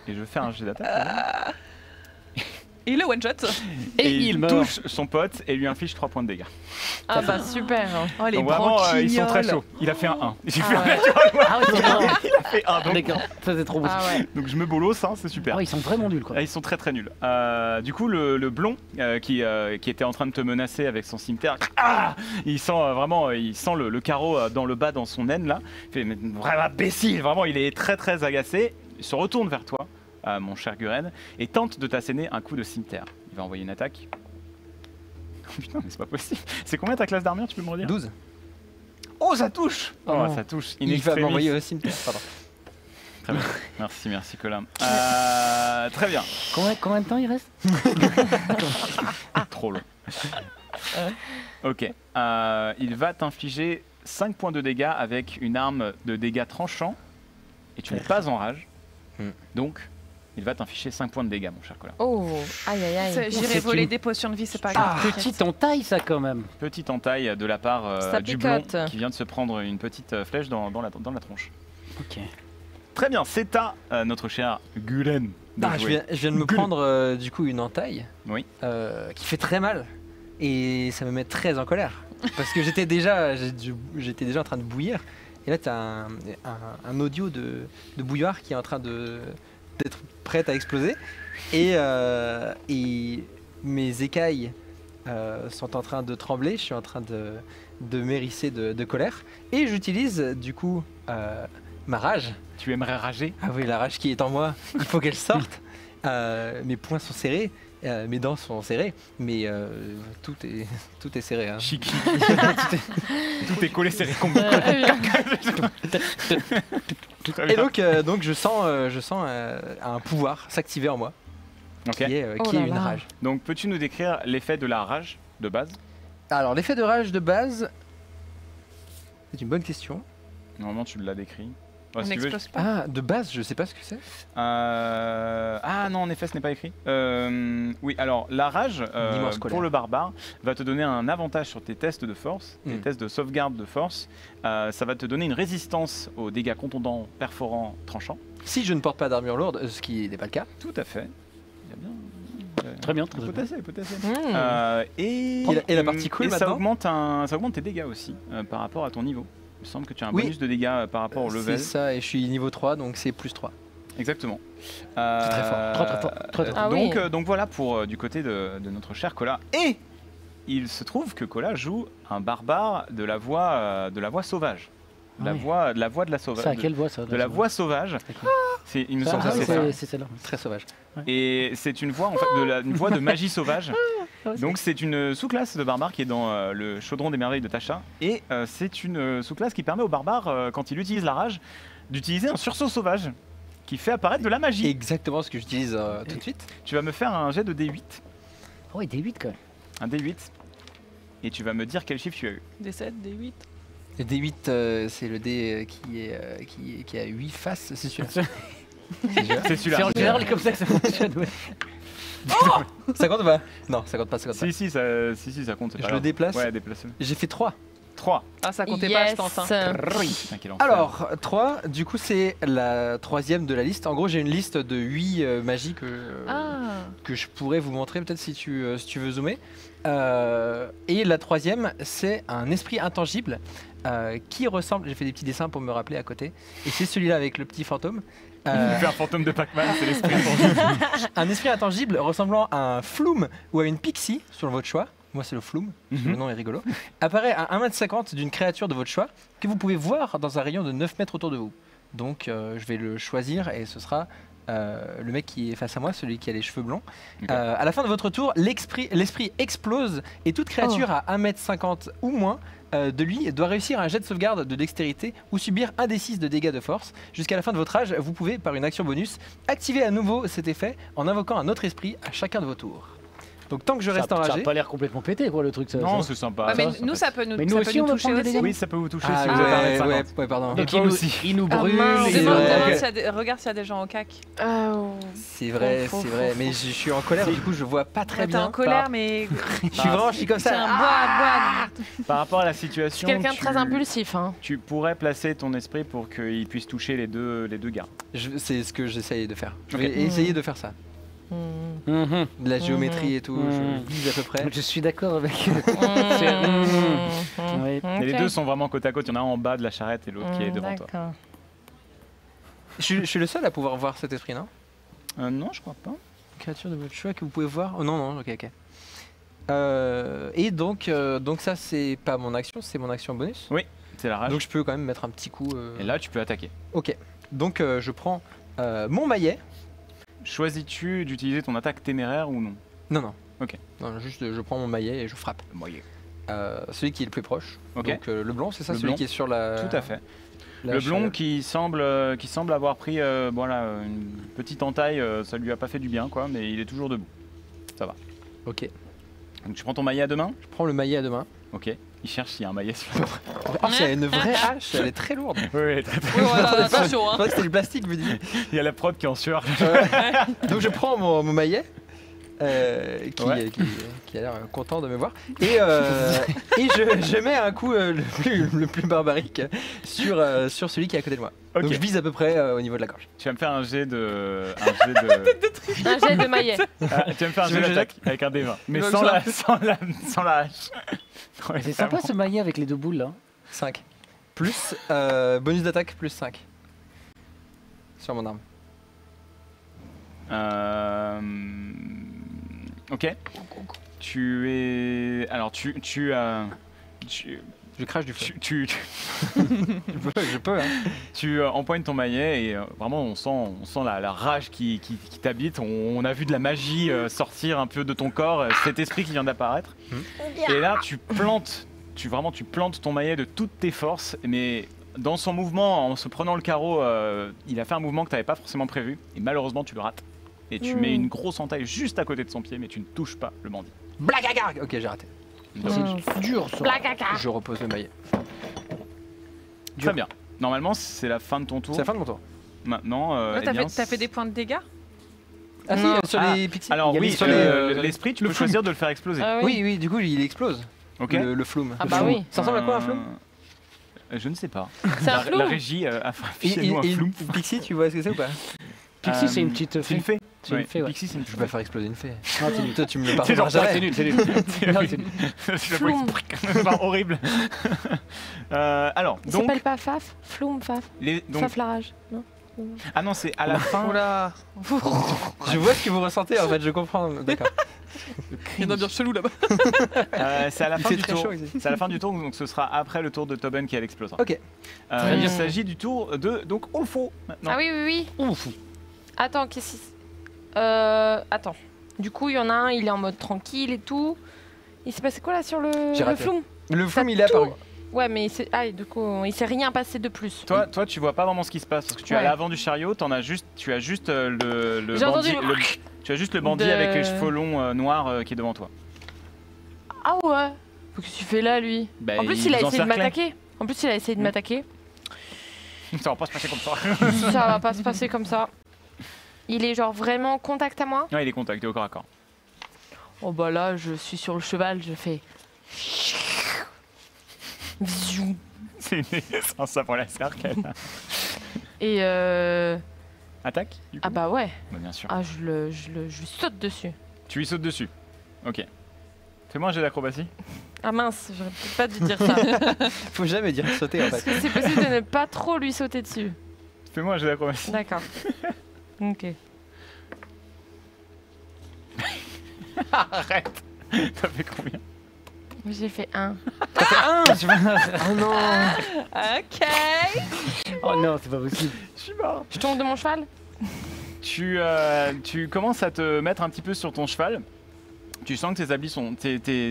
Et je vais faire un jet d'attaque. Et le one shot. Et il meurt. touche son pote et lui inflige 3 points de dégâts. Ah bah super. Oh les Donc vraiment, ils sont très branquignoles. chauds. Il a fait un 1. J'ai Ah fait un ouais. naturel, Ah ouais, c'est marrant. il a fait un. Donc, D'accord. Ça, c'est trop beau. Ah ouais. donc je me bolosse, hein, c'est super. Ah ouais, ils sont vraiment nuls, quoi. Ah, ils sont très très nuls. Du coup, le blond qui était en train de te menacer avec son cimetière, il sent vraiment, il sent le carreau dans le bas, dans son aine là. Il fait mais vraiment imbécile, vraiment, il est très très agacé. Il se retourne vers toi, mon cher Guren, et tente de t'asséner un coup de cimetière. Il va envoyer une attaque. Oh, putain, mais c'est pas possible. C'est combien ta classe d'armure, tu peux me redire? 12. Oh, ça touche. Oh, Oh. ça touche. In Il va extremis. m'envoyer au cimetière. Pardon. Très bien. Merci Colin. Très bien. Combien de temps il reste? Trop long. Ok. Il va t'infliger 5 points de dégâts avec une arme de dégâts tranchants. Et tu n'es pas en rage. Donc, il va t'infliger 5 points de dégâts, mon cher Colin. Oh, aïe aïe aïe. J'irai C'est voler une- des potions de vie, c'est pas Ah, grave. petite entaille, ça, quand même. Petite entaille de la part Ça du blond picote. qui vient de se prendre une petite flèche dans la tronche. Ok. Très bien, c'est à notre cher Gulen de Ah, je jouer. viens de me prendre du coup une entaille Oui. qui fait très mal et ça me met très en colère parce que j'étais déjà en train de bouillir et là tu as un audio de bouilloire qui est en train d'être prête à exploser et mes écailles sont en train de trembler, je suis en train de m'hérisser de colère et j'utilise du coup ma rage. Tu aimerais rager? Ah oui, la rage qui est en moi, il faut qu'elle sorte. Mes poings sont serrés, mes dents sont serrées, mais tout est serré. Hein. Chic. Tout est collé serré comme Très Et bien. donc je sens un pouvoir s'activer en moi, Ok. qui est Oh là une là. rage. Donc, peux-tu nous décrire l'effet de la rage de base? Alors l'effet de rage de base, c'est une bonne question. Normalement, tu l'as décrit. Ouais, On si tu veux, n'explose pas. Ah, de base, je sais pas ce que c'est. Ah non, en effet, ce n'est pas écrit. Oui, alors la rage, D'immense colère. pour le barbare, va te donner un avantage sur tes tests de force, tes tests de sauvegarde de force. Ça va te donner une résistance aux dégâts contondants, perforants, tranchants. Si je ne porte pas d'armure lourde, ce qui n'est pas le cas. Tout à fait. Il y a bien. Très bien, très bien. Potassé, potassé. Mmh. Et la partie cool et ça maintenant augmente tes dégâts aussi par rapport à ton niveau. Il me semble que tu as un Oui. bonus de dégâts par rapport au level. C'est ça, et je suis niveau 3, donc c'est plus 3. Exactement. C'est très fort, très, très fort, très, très fort. Ah donc, oui. donc voilà pour du côté de notre cher Kola. Et il se trouve que Kola joue un barbare de la voix sauvage. Ah La oui. voix de la sauvage. Ça, à quelle voix, ça? de la voix sauvage. D'accord. Il me semble Ah, que oui, c'est ça. c'est celle-là. Très sauvage. Et c'est une voix en fait une voix de magie sauvage. Donc c'est une sous-classe de barbare qui est dans le chaudron des merveilles de Tasha. Et c'est une sous-classe qui permet au barbare, quand il utilise la rage, d'utiliser un sursaut sauvage qui fait apparaître de la magie. Exactement ce que j'utilise tout de suite. Tu vas me faire un jet de D8. Oh, il est 8 quand même. Un D8. Et tu vas me dire quel chiffre tu as eu. Des 7, des 8. Le D8, c'est le dé qui a 8 faces, c'est celui-là. C'est celui-là. C'est en général comme ça que ça fonctionne, ouais. Ça compte ou pas? Non, ça compte pas, ça compte pas. Si, ça compte. c'est pas Je le grave. déplace. Ouais, déplace-le. J'ai fait 3. 3. Ah, ça comptait pas, je Yes. pense. Hein. Putain, quel enfer. Alors, 3, du coup, c'est la 3e de la liste. En gros, j'ai une liste de 8 magies que je pourrais vous montrer, peut-être si tu veux zoomer. Et la 3e, c'est un esprit intangible qui ressemble. J'ai fait des petits dessins pour me rappeler à côté. Et c'est celui-là avec le petit fantôme. Il fait un fantôme de Pac-Man, c'est l'esprit intangible. Un esprit intangible ressemblant à un Floum ou à une Pixie, sur votre choix. Moi, c'est le Floum, le nom est rigolo. Apparaît à 1,50 m d'une créature de votre choix que vous pouvez voir dans un rayon de 9 mètres autour de vous. Donc, je vais le choisir et ce sera le mec qui est face à moi, celui qui a les cheveux blonds. Ok. À la fin de votre tour, l'esprit explose et toute créature à 1,50 m ou moins de lui doit réussir un jet de sauvegarde de dextérité ou subir un des 6 de dégâts de force. Jusqu'à la fin de votre âge, vous pouvez, par une action bonus, activer à nouveau cet effet en invoquant un autre esprit à chacun de vos tours. Donc tant que je reste Ça a enragé... pas l'air complètement pété, quoi, le truc. Ça, Non, ça. c'est sympa. Ouais, mais ça, nous, ça peut nous, Mais nous ça aussi, peut on nous va toucher prendre des aussi. dégâts. Oui, ça peut vous toucher Ah, si vous êtes à 1,50 m. ouais, pardon. Donc toi il nous, aussi. il nous Ah, brûle. mince. et- Regarde s'il y a des gens au CAC. C'est vrai, Faux, c'est faux, vrai. faux, Mais je suis en colère, du coup je vois pas très T'es bien. en colère, mais. Je suis comme ça. Tiens, bois. Par rapport à la C'est situation, quelqu'un de tu- très impulsif. Hein. Tu pourrais placer ton esprit pour qu'il puisse toucher les deux gars. C'est ce que j'essaye de faire. Je Ok. vais essayer de faire ça. Mhm. De la géométrie et tout, Mhm. je vise à peu près. Je suis d'accord avec. Mmh. Oui. Et les deux sont vraiment côte à côte. Il y en a un en bas de la charrette et l'autre qui est devant toi. D'accord. Je suis le seul à pouvoir voir cet esprit, non? Non, je crois pas. Créature de votre choix que vous pouvez voir. Oh non, non, ok, ok. Et donc ça c'est pas mon action, c'est mon action bonus. C'est la rage. Donc je peux quand même mettre un petit coup. Et là, tu peux attaquer. Ok. Donc je prends mon maillet. Choisis-tu d'utiliser ton attaque téméraire ou non? Non, non. Ok. Non, juste je prends mon maillet et je frappe. Moyen. Celui qui est le plus proche. Ok. Donc le blond, c'est ça, Le celui blond. qui est sur la. Tout à fait. la Le blond chariot. qui semble avoir pris voilà, une petite entaille, ça lui a pas fait du bien, quoi, mais il est toujours debout. Ok. Donc tu prends ton maillet à deux mains. Je prends le maillet à deux mains. Ok. Il cherche s'il y a un maillet sur le Oh, c'est une vraie hache, elle est très lourde. Oui, très, très. Oui, voilà, attention. Je Hein. croyais que c'était du plastique, je me dis. Il y a la prod qui est en sueur. Donc je prends mon maillet, Ouais. qui a l'air content de me voir, et je mets un coup le plus barbarique sur celui qui est à côté de moi. Ok. Donc je vise à peu près au niveau de la gorge. Tu vas me faire un jet de. Un jet de maillet. Ah, tu vas me faire un Tu jet veux que je d'attaque avec un D20. Mais veux que sans je la hache. Ouais, C'est sympa vraiment. ce maillet avec les deux boules là. 5. Plus bonus d'attaque plus 5. Sur mon arme. Ok. Tu es. Alors tu Je crache du feu. je peux, hein. Tu empoignes ton maillet et vraiment on sent la rage qui t'habite. On a vu de la magie sortir un peu de ton corps, cet esprit qui vient d'apparaître. Et là tu plantes ton maillet de toutes tes forces, mais dans son mouvement, en se prenant le carreau, il a fait un mouvement que tu n'avais pas forcément prévu et malheureusement tu le rates. Et tu mets une grosse entaille juste à côté de son pied, mais tu ne touches pas le bandit. Blagagarg. Ok, j'ai raté. Donc, C'est dur ça. Blacaka. Je repose le maillet. très bien. Normalement c'est la fin de ton tour. C'est la fin de mon tour. Maintenant, Là, eh t'as bien, fait des points de dégâts. Ah si, Non. sur Ah, les pixies. Alors Il y a oui, les- sur les- l'esprit, tu le peux flume. choisir de le faire exploser. Ah Oui, oui, du coup il explose. Ok. Le flume. Ah Le bah flume. oui. Ça ressemble à quoi un flume Je ne sais pas. C'est un La flou. régie a affiché nous un Et flou. une pixie, tu vois ce que c'est ou pas? Pixie, c'est une petite C'est une fée. fée. C'est une fée, ouais. Pixie, c'est une Je fée. vais pas faire exploser une fée. Non, c'est nul. Toi, tu me le C'est pardonneras genre, C'est jamais. nul, c'est nul. Non, c'est nul. Floum. C'est pas horrible. Alors, Il donc, s'appelle pas Faf Floum, Faf donc Faf la rage. Non. ah non, c'est à la fin. Oula. Je vois ce que vous ressentez en fait, je comprends. D'accord. Il y a une ambiance chelou là-bas. C'est à la Il fin fait du très tour. chaud ici. C'est à la fin du tour, donc ce sera après le tour de Tobin qui elle explosera. Ok. Très Il bien. s'agit du tour de donc Olfo maintenant. Ah oui, oui, oui. Ouf. Attends, qu'est-ce qui... Attends. Du coup, il y en a un, il est en mode tranquille et tout. Il s'est passé quoi là sur J'ai le raté. floum? Le flume, T'as il est apparu. tout- Ouais, mais du coup, il s'est rien passé de plus. Toi, tu vois pas vraiment ce qui se passe parce que tu es à Ouais. l'avant du chariot, tu as juste le J'ai bandit, entendu- tu as juste le bandit De- avec les cheveux longs noirs qui est devant toi. Ah ouais. Qu'est-ce que tu fais là, lui? Ben, En plus, il a vous essayé de encerclait. m'attaquer. En plus, il a essayé de m'attaquer. Ça va pas se passer comme ça. Ça va pas se passer comme ça. Il est genre vraiment contact à moi? Ouais, il est contacté au corps à corps. Oh bah là, je suis sur le cheval, je fais... Bzzou. C'est un sabre laser qu'elle a. Et Attaque du coup ah bah ouais. Bah, bien sûr. Ah, je lui saute dessus. Tu lui sautes dessus. Ok. Fais-moi un jet d'acrobatie. Ah mince, j'aurais peut-être pas dû dire ça. Faut jamais dire sauter en Est-ce fait. que c'est possible de ne pas trop lui sauter dessus? Fais-moi un jet d'acrobatie. D'accord. Ok. Arrête. T'as fait combien? J'ai fait 1. Oh non. Ok. Oh non, c'est pas possible. Je suis mort. Je tombe de mon cheval? Tu commences à te mettre un petit peu sur ton cheval. Tu sens que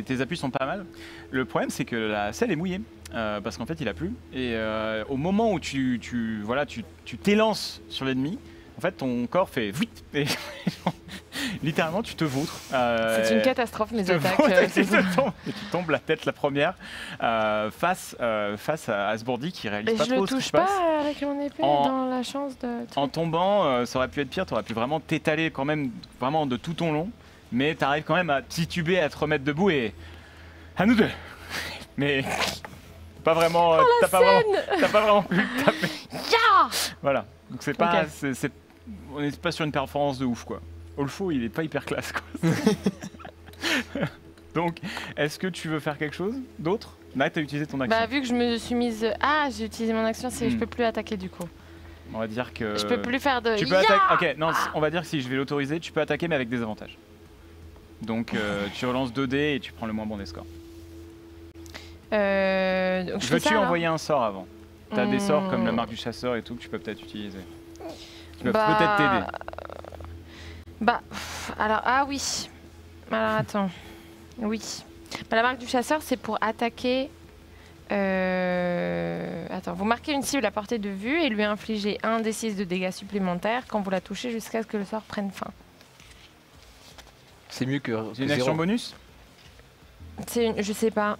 tes appuis sont pas mal. Le problème, c'est que la selle est mouillée. Parce qu'en fait, il a plu. Et au moment où tu t'élances sur l'ennemi, en fait, ton corps fait vite. Et littéralement, tu te vautres. C'est une catastrophe, mes Tu te attaques. vautres et c'est ça. tu tombes la tête la première face à ce bourdi qui réalise Mais pas je trop le ce qui touche se passe. pas avec mon épée En- dans la chance de... En tombant, ça aurait pu être pire, tu aurais pu vraiment t'étaler quand même vraiment de tout ton long, mais tu arrives quand même à tituber, à te remettre debout et à nous deux. Mais pas vraiment, t'as pas vraiment pu le taper. Ya. Voilà, donc c'est pas, Ok. on n'est pas sur une performance de ouf quoi. Olfo, il est pas hyper classe quoi. Donc, est-ce que tu veux faire quelque chose d'autre? Là, t'as utilisé ton action. Bah vu que je me suis mise... Ah, j'ai utilisé mon action, je peux plus attaquer du coup. On va dire que Je peux plus faire de... tu peux Ya. attaquer. Ok, non, on va dire que si je vais l'autoriser, tu peux attaquer mais avec des avantages. Donc tu relances 2 dés et tu prends le moins bon des scores. Donc, je fais Veux-tu ça, alors envoyer un sort avant? T'as des sorts comme la Hmm. marque du chasseur et tout que tu peux peut-être utiliser. Qui peuvent Bah, peut-être t'aider. Bah, alors, ah oui. Alors, attends. Oui. Bah, la marque du chasseur, c'est pour attaquer... Attends, vous marquez une cible à portée de vue et lui infligez 1 des 6 de dégâts supplémentaires quand vous la touchez jusqu'à ce que le sort prenne fin. C'est mieux que. C'est une que action zéro. bonus? Je sais pas.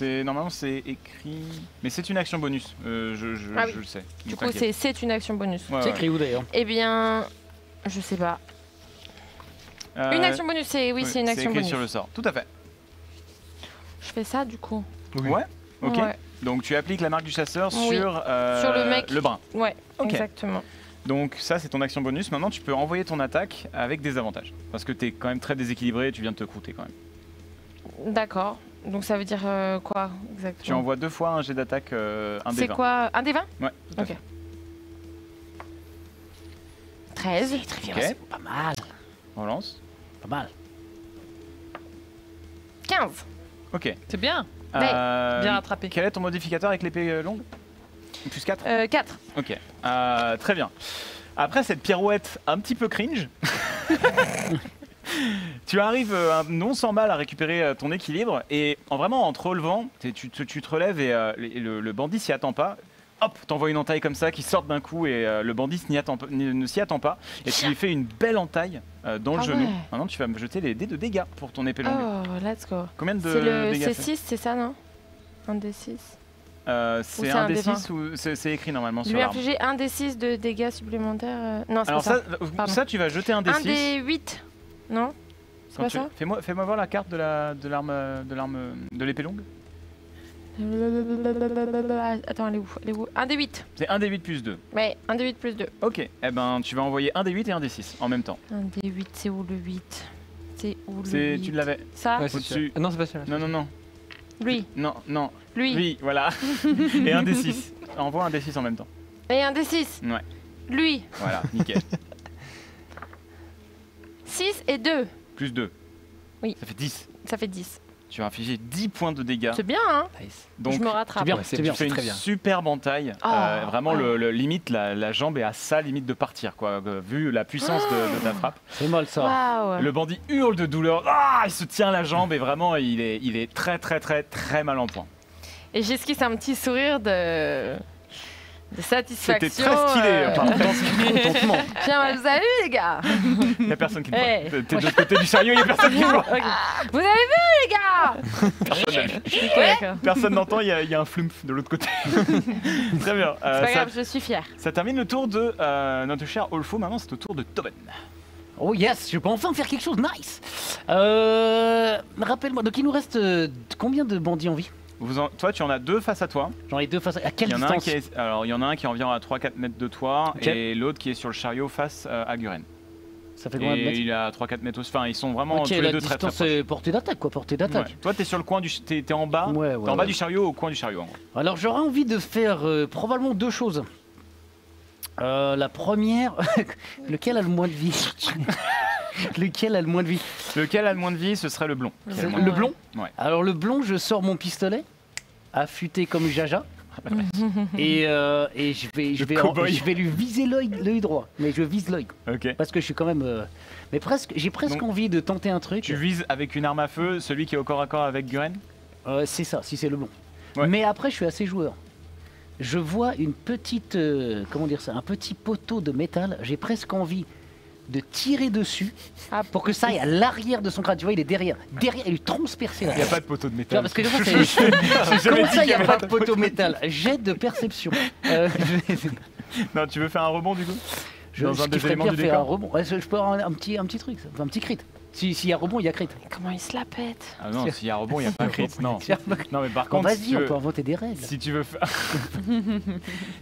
Normalement c'est écrit, mais c'est une action bonus. Je Ah oui. le sais. Du Ne coup, t'inquiète. c'est une action bonus. Ouais, C'est ouais. écrit où d'ailleurs? Eh bien, je sais pas. Une action bonus, c'est oui, c'est une action écrit bonus. sur le sort. Tout à fait. Je fais ça du coup. Oui. Ouais. Ok. Ouais. Donc tu appliques la marque du chasseur Oui. sur le mec. le brun. Ouais, Ok. exactement. Donc ça c'est ton action bonus. Maintenant tu peux envoyer ton attaque avec des avantages. Parce que t'es quand même très déséquilibré et tu viens de te croûter quand même. D'accord. Donc ça veut dire quoi Tu exactement? envoies 2 fois un jet d'attaque, un des C'est 20. quoi? Un des 20? Ouais, tout à Ok. fait. 13. Très bien, Ok. c'est pas mal. Relance. Pas mal. 15. Ok. C'est bien. Euh, Bien rattrapé. Quel est ton modificateur avec l'épée longue? Plus 4? 4. Ok. Très bien. Après cette pirouette un petit peu cringe, tu arrives non sans mal à récupérer ton équilibre et en te relevant, tu te relèves et le bandit s'y attend pas. Hop, t'envoies une entaille comme ça qui sort d'un coup et le bandit ne s'y attend pas et tu lui fais une belle entaille dans le Ah genou. ouais. Maintenant tu vas me jeter les dés de dégâts pour ton épée longue. Oh, let's go. Combien de C'est le dégâts fait C6, c'est ça, non? Un des 6. C'est c'est un un des des 6 ou c'est écrit normalement sur Lui l'arme? infliger 1 des 6 de dégâts supplémentaires. Non, c'est Alors pas ça. ça, Pardon. tu vas jeter un des 1 6. des 8. Non? C'est pas ça? Fais-moi voir la carte de l'arme de l'épée longue. Attends, elle est où? Elle est où? 1 des 8. C'est 1 des 8 plus 2. Ouais, 1 des 8 plus 2. Ok, eh ben tu vas envoyer 1 des 8 et 1 des 6 en même temps. 1 des 8, c'est où le 8? C'est où le C'est 8? tu l'avais. Ça? Ouais, c'est Au-dessus. celui-là. Ah non, c'est pas celui-là. Non non non. Lui. Non. Lui. Oui, voilà. Et 1 des 6. Envoie 1 des 6 en même temps. Et 1 des 6. Ouais. Lui. Voilà, nickel. 6 et 2. Plus 2. Oui. Ça fait 10. Ça fait 10. Tu vas infliger 10 points de dégâts. C'est bien, hein? Nice. Donc Je me rattrape. C'est bien, Ouais, c'est tu bien. fais une très bien. superbe entaille. Ah, Vraiment, ouais. limite, la jambe est à sa limite de partir, quoi. Vu la puissance de ta frappe. C'est mal ça. Waouh. Le bandit hurle de douleur. Ah, il se tient la jambe et vraiment, il est très, très, très, très mal en point. Et j'esquisse un petit sourire de satisfaction. C'était très stylé, par contentement. Tiens, vous avez vu, les gars? Il n'y a personne qui te Hey. voit. T'es de l'autre côté du chariot, il n'y a personne qui te voit. Ok. Vous avez vu? les gars. Personne n'a vu. D'accord. Personne n'entend, il y a un flumph de l'autre côté. Très bien. C'est pas Ça, grave, je suis fière. ça termine le tour de notre cher Olfo. Maintenant, c'est au tour de Tobin. Oh yes, je peux enfin faire quelque chose, nice. Rappelle-moi, donc il nous reste combien de bandits en vie? Toi, tu en as 2 face à toi. J'en ai 2 face à Il quelle y en a un distance? qui est, alors, il y en a un qui est environ à 3-4 mètres de toi Ok. et l'autre qui est sur le chariot face à Guren. Ça fait combien de Et mètres? il est à 3-4 mètres aussi. Enfin, ils sont vraiment Ok, tous les la deux très très distance proches. c'est portée d'attaque quoi, portée d'attaque. Ouais. Toi, t'es sur le coin du. T'es en bas. Ouais, T'es en bas du chariot, au coin du chariot. En gros. Alors j'aurais envie de faire probablement 2 choses. La première, lequel a le moins de vie? Lequel a le moins de vie? Lequel a le moins de vie? Ce serait le blond. Le Qui a le blond. moins de Le blond? Ouais. Alors le blond, je sors mon pistolet, affûté comme Jaja. Et cow-boy. je vais lui viser l'œil droit, mais je vise l'œil vie. Ok. parce que je suis quand même. Mais presque, j'ai presque Donc, envie de tenter un truc. Tu vises avec une arme à feu celui qui est au corps à corps avec Guren. C'est ça, si c'est le blond. Ouais. Mais après, je suis assez joueur. Je vois une petite, comment dire ça, un petit poteau de métal. J'ai presque envie de tirer dessus Ah, pour que ça aille à l'arrière de son crâne. Tu vois, il est derrière, et lui transpercer la Il n'y a tête. pas de poteau de Tu vois, métal. parce que moi, c'est. J'ai jamais Comment dit ça, il qu'il n'y y a avait pas de poteau métal? Jet de perception. Non, tu veux faire un rebond du coup Dans un je des kifferais éléments bien du faire un décor. rebond. Ouais, je peux avoir un petit truc, ça. Enfin, un petit crit. S'il y a rebond, il y a crit. comment il se la pète. Ah non, s'il y a rebond, il n'y a pas crit. Non. Tiens, Non, mais par bon, contre, si vas-y, tu on veux- peut inventer des règles. si tu veux faire.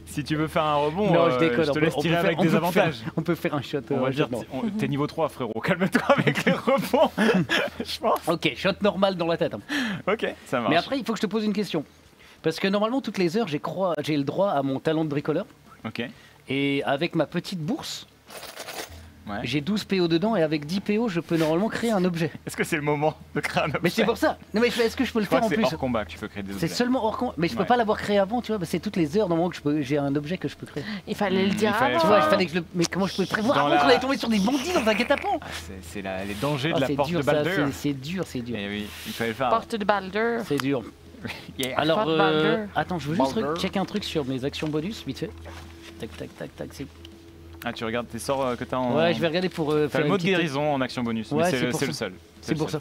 Si tu veux faire un rebond, Non, je déconne. je te laisse tirer avec des avantages. On peut faire un shot. On va dire, t'es niveau 3, frérot. Calme-toi avec les rebonds. Je pense. Ok, shot normal dans la tête. Hein. Ok, ça marche. Mais après, il faut que je te pose une question. Parce que normalement, toutes les heures, j'ai le droit à mon talent de bricoleur. Ok. Et avec ma petite bourse, Ouais. j'ai 12 PO dedans. Et avec 10 PO, je peux normalement créer un objet. Est-ce que c'est le moment de créer un objet? Mais c'est pour ça. Non, mais est-ce que je peux le Je crois faire que en c'est plus? hors combat que tu peux créer des C'est objets. seulement hors compte. Mais je peux Ouais. pas l'avoir créé avant, tu vois. C'est toutes les heures normalement que j'ai un objet que je peux créer. Il fallait le dire il fallait- avant. Tu vois, Ah. il fallait que je le. Mais comment je pouvais prévoir Dans avant la- qu'on allait tomber sur des bandits dans un guet-apens? Ah, c'est les dangers de Ah, la c'est porte dur, de ça, Baldur. c'est dur, c'est dur. Eh oui, il fallait le faire. Porte de Baldur. C'est dur. Yeah. Alors, Porte Baldur. attends, je veux juste Baldur. checker un truc sur mes actions bonus, vite fait. Tac, tac, tac, tac. Ah, tu regardes tes sorts que t'as en. Ouais, je vais regarder pour T'as faire le une mot de petite- guérison en action bonus, Ouais, mais c'est c'est pour le ça. seul. C'est pour ça.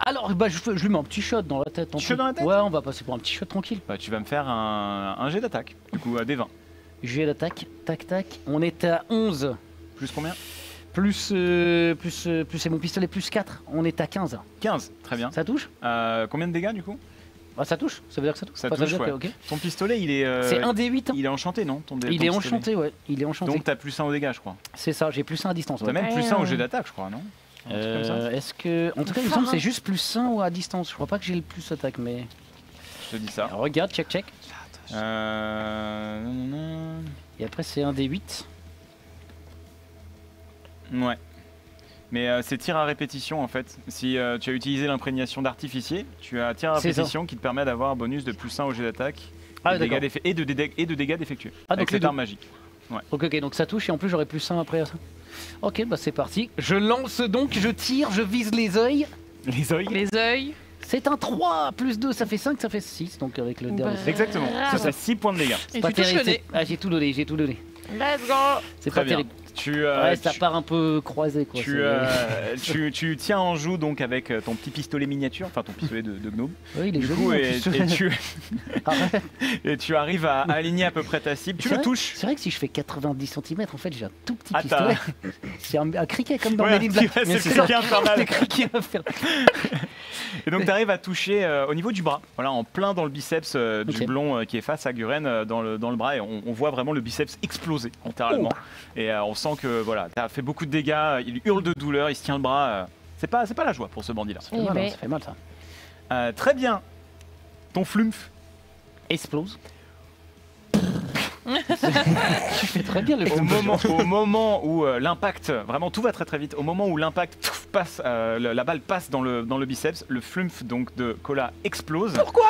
Alors, bah, je lui mets un petit shot dans la tête. Petit shot dans la tête? Ouais, on va passer pour un petit shot tranquille. Bah, tu vas me faire un jet d'attaque, du coup, à D20. J'ai l'attaque, tac, tac. On est à 11. Plus combien? Plus c'est mon pistolet, plus 4. On est à 15. 15, très bien. Ça touche? Combien de dégâts, du coup? Ah, ça touche? Ça veut dire que ça touche? Ça Enfin, touche, veut dire ouais. que- ok. Ton pistolet, il est. C'est un D8. Il est enchanté, non ton Il est pistolet. enchanté, ouais. Il est enchanté. Donc t'as plus 1 au dégâts, je crois. C'est ça, j'ai plus 1 à distance. T'as Ouais. même plus Ouais, 1 au ouais. jet d'attaque, je crois, non? Un truc comme ça. Est-ce que. En tout cas, il me semble que c'est juste plus 1 ou à distance. Je crois pas que j'ai le plus attaque, mais. Je te dis ça. Alors, regarde, check. Non, non, non. Et après, c'est un D8. Ouais. Mais c'est tir à répétition en fait. Si tu as utilisé l'imprégnation d'artificier, tu as un tir à C'est ça. répétition qui te permet d'avoir un bonus de plus 1 au jet d'attaque Ah, et, de d'accord. dégâts et de dégâts d'effectuer. Ah, donc avec les cette deux. arme magique. Ok, donc ça touche et en plus, j'aurai plus 1 après ça. Ok, bah c'est parti. Je lance donc, je tire, je vise les œils. Les oeils. Les œils. C'est un 3 plus 2, ça fait 5, ça fait 6. Donc avec le dernier. Bah, Exactement. Ça Bravo. fait 6 points de dégâts. Et Pas tu touches terrible, le nez. Ah, j'ai tout donné, j'ai tout donné. Let's go. C'est Très pas bien. terrible. Tu, Ouais, ça tu- part un peu croisé quoi. tu tiens en joue donc avec ton petit pistolet miniature, enfin ton pistolet de gnome. Oui, il est Du joli. coup, en et, plus. et tu, Arrête. et tu arrives à aligner à peu près ta cible. Tu C'est le vrai- touches. C'est vrai que si je fais 90 cm, en fait, j'ai un tout petit Ah, pistolet. C'est un criquet comme dans Ouais, Men in Black. c'est le ça. criquet infernal. Le criquet infernal. Et donc tu arrives à toucher au niveau du bras, voilà, en plein dans le biceps du Ok. blond qui est face à Guren dans le bras et on voit vraiment le biceps exploser littéralement. Et on sent que voilà, t'as fait beaucoup de dégâts, il hurle de douleur, il se tient le bras. C'est pas la joie pour ce bandit-là. Ça fait Eh mal, hein, ben. ça fait mal ça. Très bien. Ton flumph. Explose. Tu fais très bien le Au moment où l'impact, vraiment tout va très très vite, au moment où l'impact passe, la balle passe dans le biceps, le flumph donc de Cola explose. Pourquoi?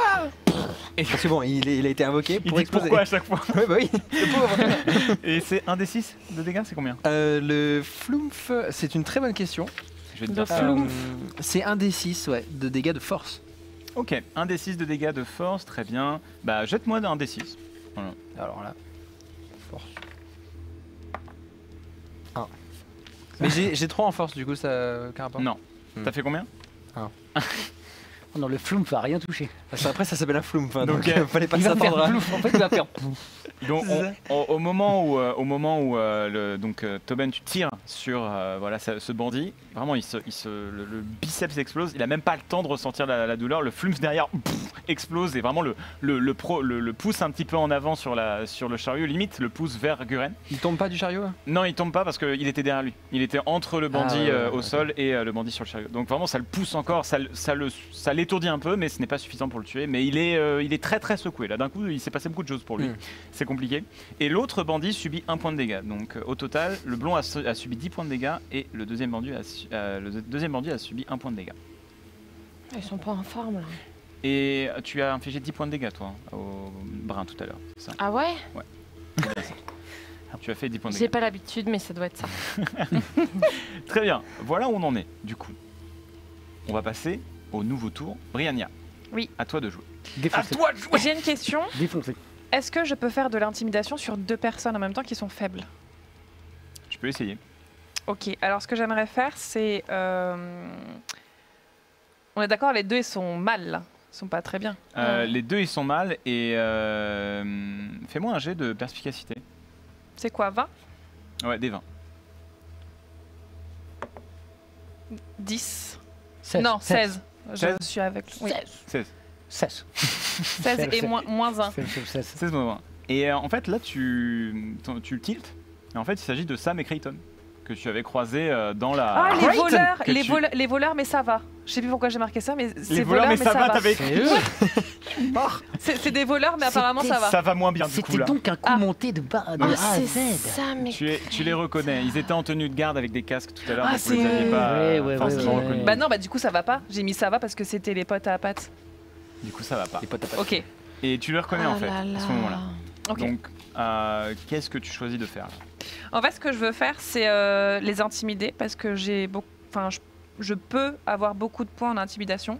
C'est bon, il a été invoqué Il pour dit exploser. pourquoi à chaque fois. Ouais, bah oui, le pauvre. Et c'est 1 des 6 de dégâts, c'est combien? Le flumph, c'est une très bonne question. Je vais te Le dire ça. Flumph. C'est un des 6 ouais, de dégâts de force. Ok, 1 des 6 de dégâts de force, très bien. Bah jette-moi un des 6. Voilà. Alors là, force. 1. Mais j'ai 3 en force, du coup, ça a aucun rapport. Non. Hmm. T'as fait combien? 1. Oh non, le floumf a rien touché. Après, ça s'appelle un floum. Donc, Donc, fallait pas Il va faire s'attendre à... plouf, en fait, il va faire Donc, au moment où Tobin, tu tires sur voilà, ce bandit, vraiment, le biceps explose. Il a même pas le temps de ressentir la douleur. Le flumf derrière explose et vraiment le pousse un petit peu en avant sur le chariot, limite le pousse vers Guren. Il tombe pas du chariot? Non, il tombe pas parce qu'il était derrière lui. Il était entre le bandit au sol et le bandit sur le chariot. Donc vraiment, ça le pousse encore, ça l'étourdit un peu, mais ce n'est pas suffisant pour le tuer. Mais il est très très secoué. Là, d'un coup, il s'est passé beaucoup de choses pour lui. C'est compliqué. Et l'autre bandit subit 1 point de dégâts. Donc au total, le blond a subi 10 points de dégâts et le deuxième bandit a subi 1 point de dégâts. Ils sont pas en forme là. Et tu as infligé 10 points de dégâts, toi, au brun tout à l'heure. C'est ça. Ah ouais? Tu as fait 10 points de J'ai dégâts. pas l'habitude, mais ça doit être ça. Très bien. Voilà où on en est, du coup. On va passer au nouveau tour. Briannia. Oui. À toi de jouer. défoncé. toi de jouer. J'ai une question. Défoncé. Est-ce que je peux faire de l'intimidation sur 2 personnes en même temps qui sont faibles? Je peux essayer. Ok, alors ce que j'aimerais faire, c'est... On est d'accord, les 2 ils sont mal, là. Ils sont pas très bien. Les deux, ils sont mal et fais-moi un jet de perspicacité. C'est quoi, 20? Ouais, des 20. 10? 16. Non, 16. Je 16. suis avec... Oui. 16. 16. 16 et moins 1. 16. 16 moins 20. Et en fait, là, tu le tiltes. Et en fait, il s'agit de Sam et Creighton que tu avais croisés dans la... Ah, les Creighton voleurs, que les, tu- les voleurs, mais ça va. Je sais plus pourquoi j'ai marqué ça, mais c'est Les voleurs, mais ça va, t'avais écrit. C'est eux. C'est des voleurs, mais apparemment ça va. Ça va moins bien du coup C'était là. donc un coup monté de bas de Ah, A à c'est Z. ça, mais. Tu les reconnais. Ils étaient en tenue de garde avec des casques tout à l'heure. Ah, donc vous les c'est- aviez pas Ouais, forcément ouais. reconnus. Bah non, bah du coup ça va pas. J'ai mis ça va parce que c'était les potes à pattes. Du coup, ça va pas. Les potes à pattes. Ok, Et tu les reconnais en Oh fait là à ce là. moment-là. ok. Donc, qu'est-ce que tu choisis de faire là? En fait, ce que je veux faire, c'est les intimider parce que j'ai beaucoup. Enfin, je peux avoir beaucoup de points en intimidation.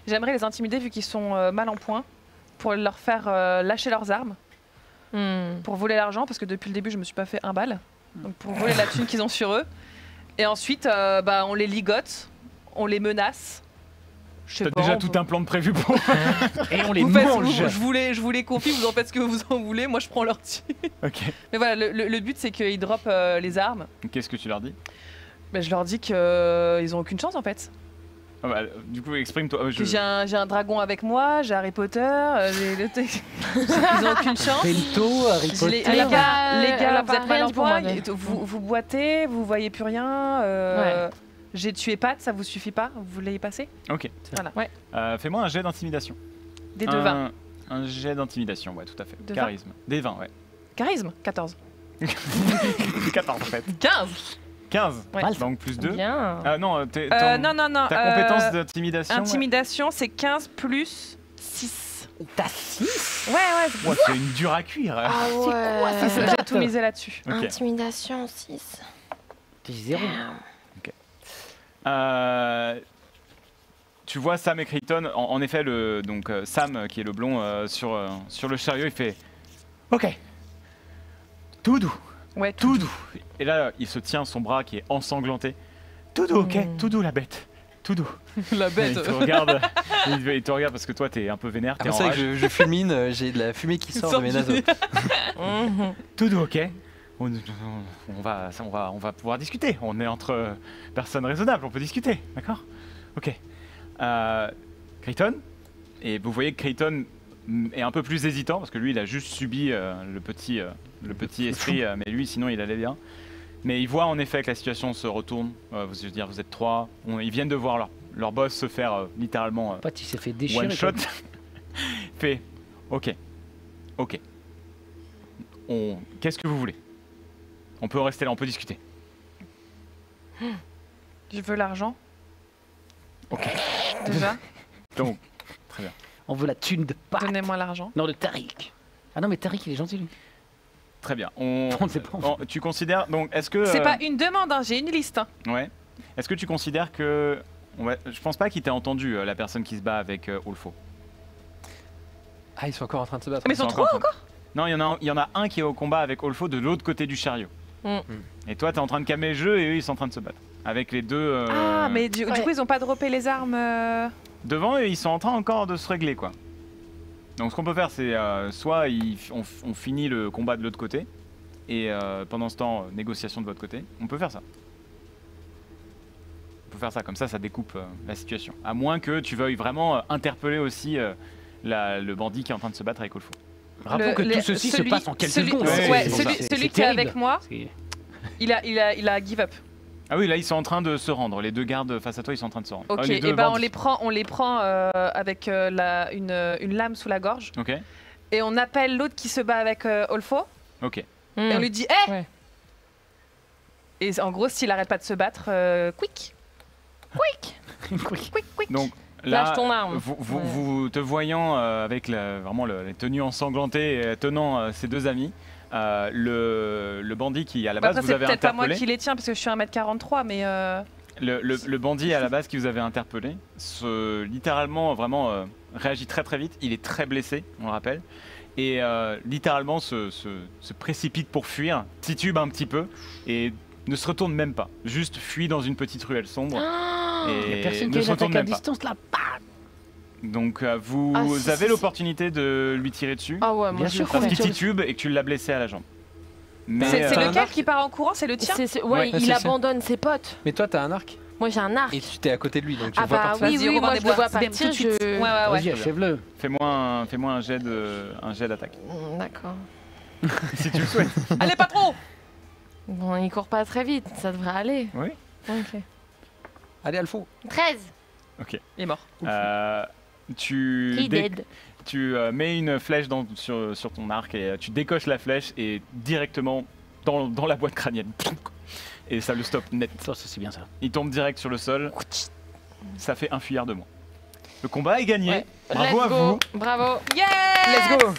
J'aimerais les intimider vu qu'ils sont mal en points pour leur faire lâcher leurs armes, pour voler l'argent parce que depuis le début, je me suis pas fait un bal. Donc pour voler la thune qu'ils ont sur eux. Et ensuite, bah, on les ligote, on les menace. Je sais T'as pas, déjà on tout peut- un plan de prévu pour. Et on les Vous faites- mange. je vous les confie, vous en faites ce que vous en voulez, moi je prends leur tir. Ok. Mais voilà, le but c'est qu'ils droppent les armes. Qu'est-ce que tu leur dis? Mais je leur dis qu'ils ont aucune chance en fait. Ah bah, du coup, exprime-toi. Que j'ai un dragon avec moi, j'ai Harry Potter, ils ont aucune chance. Bento, Harry Je dis, Potter. les gars, elle a vous pas êtes mal rien en dit pour moi, point, mais- vous boitez, vous voyez plus rien. Ouais. J'ai tué Pat, ça vous suffit pas? Vous voulez y passer? Ok. Voilà, ouais. Fais-moi un jet d'intimidation. Des 2-20. Un jet d'intimidation, ouais, tout à fait. De 20? Charisme. Des 20, ouais. Charisme, 14. 14 en fait. 15. 15. Ouais. Mal. Donc plus 2. Bien. Ah non, Non. ta compétence d'intimidation. Intimidation, c'est 15 plus 6. T'as 6. Ouais. Ouais, c'est une dure à cuire. Ah ouais. J'ai tout misé là-dessus. Ok. Intimidation 6. T'es 0. Tu vois Sam et Creighton, en effet, Sam, qui est le blond, sur le chariot, il fait OK, tout doux, Ouais, tout doux. Et là, il se tient son bras qui est ensanglanté. Tout doux, OK, tout doux la bête, tout doux. la Il bête. te regarde, il te regarde parce que toi, t'es un peu vénère, t'es en C'est vrai rage. que je fulmine, j'ai de la fumée qui sort de mes naseaux. Tout doux, OK. On va pouvoir discuter. On est entre personnes raisonnables, on peut discuter, d'accord? Ok. Creighton, et vous voyez que Creighton est un peu plus hésitant parce que lui, il a juste subi le petit esprit, mais lui, sinon, il allait bien. Mais il voit en effet que la situation se retourne. Je veux dire, vous êtes 3. Ils viennent de voir leur boss se faire littéralement Pat, il s'est fait déchirer. one shot. quoi. Fait, ok. Qu'est-ce que vous voulez? On peut rester là, on peut discuter. Je veux l'argent. Ok. Déjà, Donc, très bien. On veut la thune de Pat. donnez-moi l'argent. Non, de Tariq. Ah non, mais Tariq, il est gentil, lui. Très bien. On ne sait pas. Tu considères donc est-ce que C'est pas une demande, hein, j'ai une liste. Hein. ouais. Est-ce que tu considères que je pense pas qu'il t'ait entendu la personne qui se bat avec Olfo. Ah, ils sont encore en train de se battre. Mais ils sont C'est trois en train- encore. Non, il y en a un qui est au combat avec Olfo de l'autre côté du chariot. Mm. Et toi, t'es en train de calmer le jeu et eux, ils sont en train de se battre. avec les deux. Ah, mais du Ouais. coup, ils ont pas droppé les armes. Devant, et ils sont en train encore de se régler, quoi. Donc ce qu'on peut faire, c'est soit on finit le combat de l'autre côté, et pendant ce temps, négociation de votre côté. On peut faire ça. On peut faire ça, comme ça découpe la situation. À moins que tu veuilles vraiment interpeller aussi le bandit qui est en train de se battre avec Olfo. Rappelons que tout ceci se passe en quelques secondes. Ouais, celui qui est avec moi, C'est- il a give up. Ah oui, là ils sont en train de se rendre. Les deux gardes face à toi, ils sont en train de se rendre. Ok, Les et deux ben bandits. on les prend avec une lame sous la gorge. Ok, Et on appelle l'autre qui se bat avec Olfo. ok. Et on lui dit hé Ouais. Et en gros, s'il arrête pas de se battre, quick. Donc là, Lâche ton arme. vous te voyant avec vraiment les tenues ensanglantées, et tenant ces deux amis, le bandit qui à la base Après, vous c'est avez peut-être pas moi interpellé, qui les tiens parce que je suis 1m43, mais le bandit à la base qui vous avait interpellé, littéralement vraiment réagit très très vite. Il est très blessé, on le rappelle, et littéralement se précipite pour fuir, titube un petit peu et ne se retourne même pas. Juste fuit dans une petite ruelle sombre. Il y a Et personne ne qui a se une retourne attaque à même pas. distance là. Donc vous Ah, si, avez si, l'opportunité de lui tirer dessus Ah ouais, moi Bien je sûr, le parce ferais. qu'il titube et que tu l'as blessé à la jambe. Mais c'est T'as un lequel arc qui part en courant? C'est le tien? Ouais, Ouais, il c'est ça. abandonne ses potes. Mais toi, t'as un arc Moi j'ai un arc. et tu t'es à côté de lui, donc tu Ah le vois bah partir. oui, Vas-y, oui, Robin moi des je le Bois, vois tout partir. de suite. Ouais, ouais, Vas-y, ouais. achève-le. fais-moi un jet d'attaque. D'accord. Si tu le souhaites. Allez, patron! Bon, il court pas très vite, ça devrait aller. Oui. Ok. Allez, Alpho. 13. Il est mort. Tu He dead. mets une flèche sur ton arc et tu décoches la flèche et directement dans la boîte crânienne. Et ça le stoppe net. Ça, c'est bien ça. Il tombe direct sur le sol. Ça fait un fuyard de moins. Le combat est gagné. Ouais. Bravo Let's à go. vous. Bravo. Yeah! Let's go.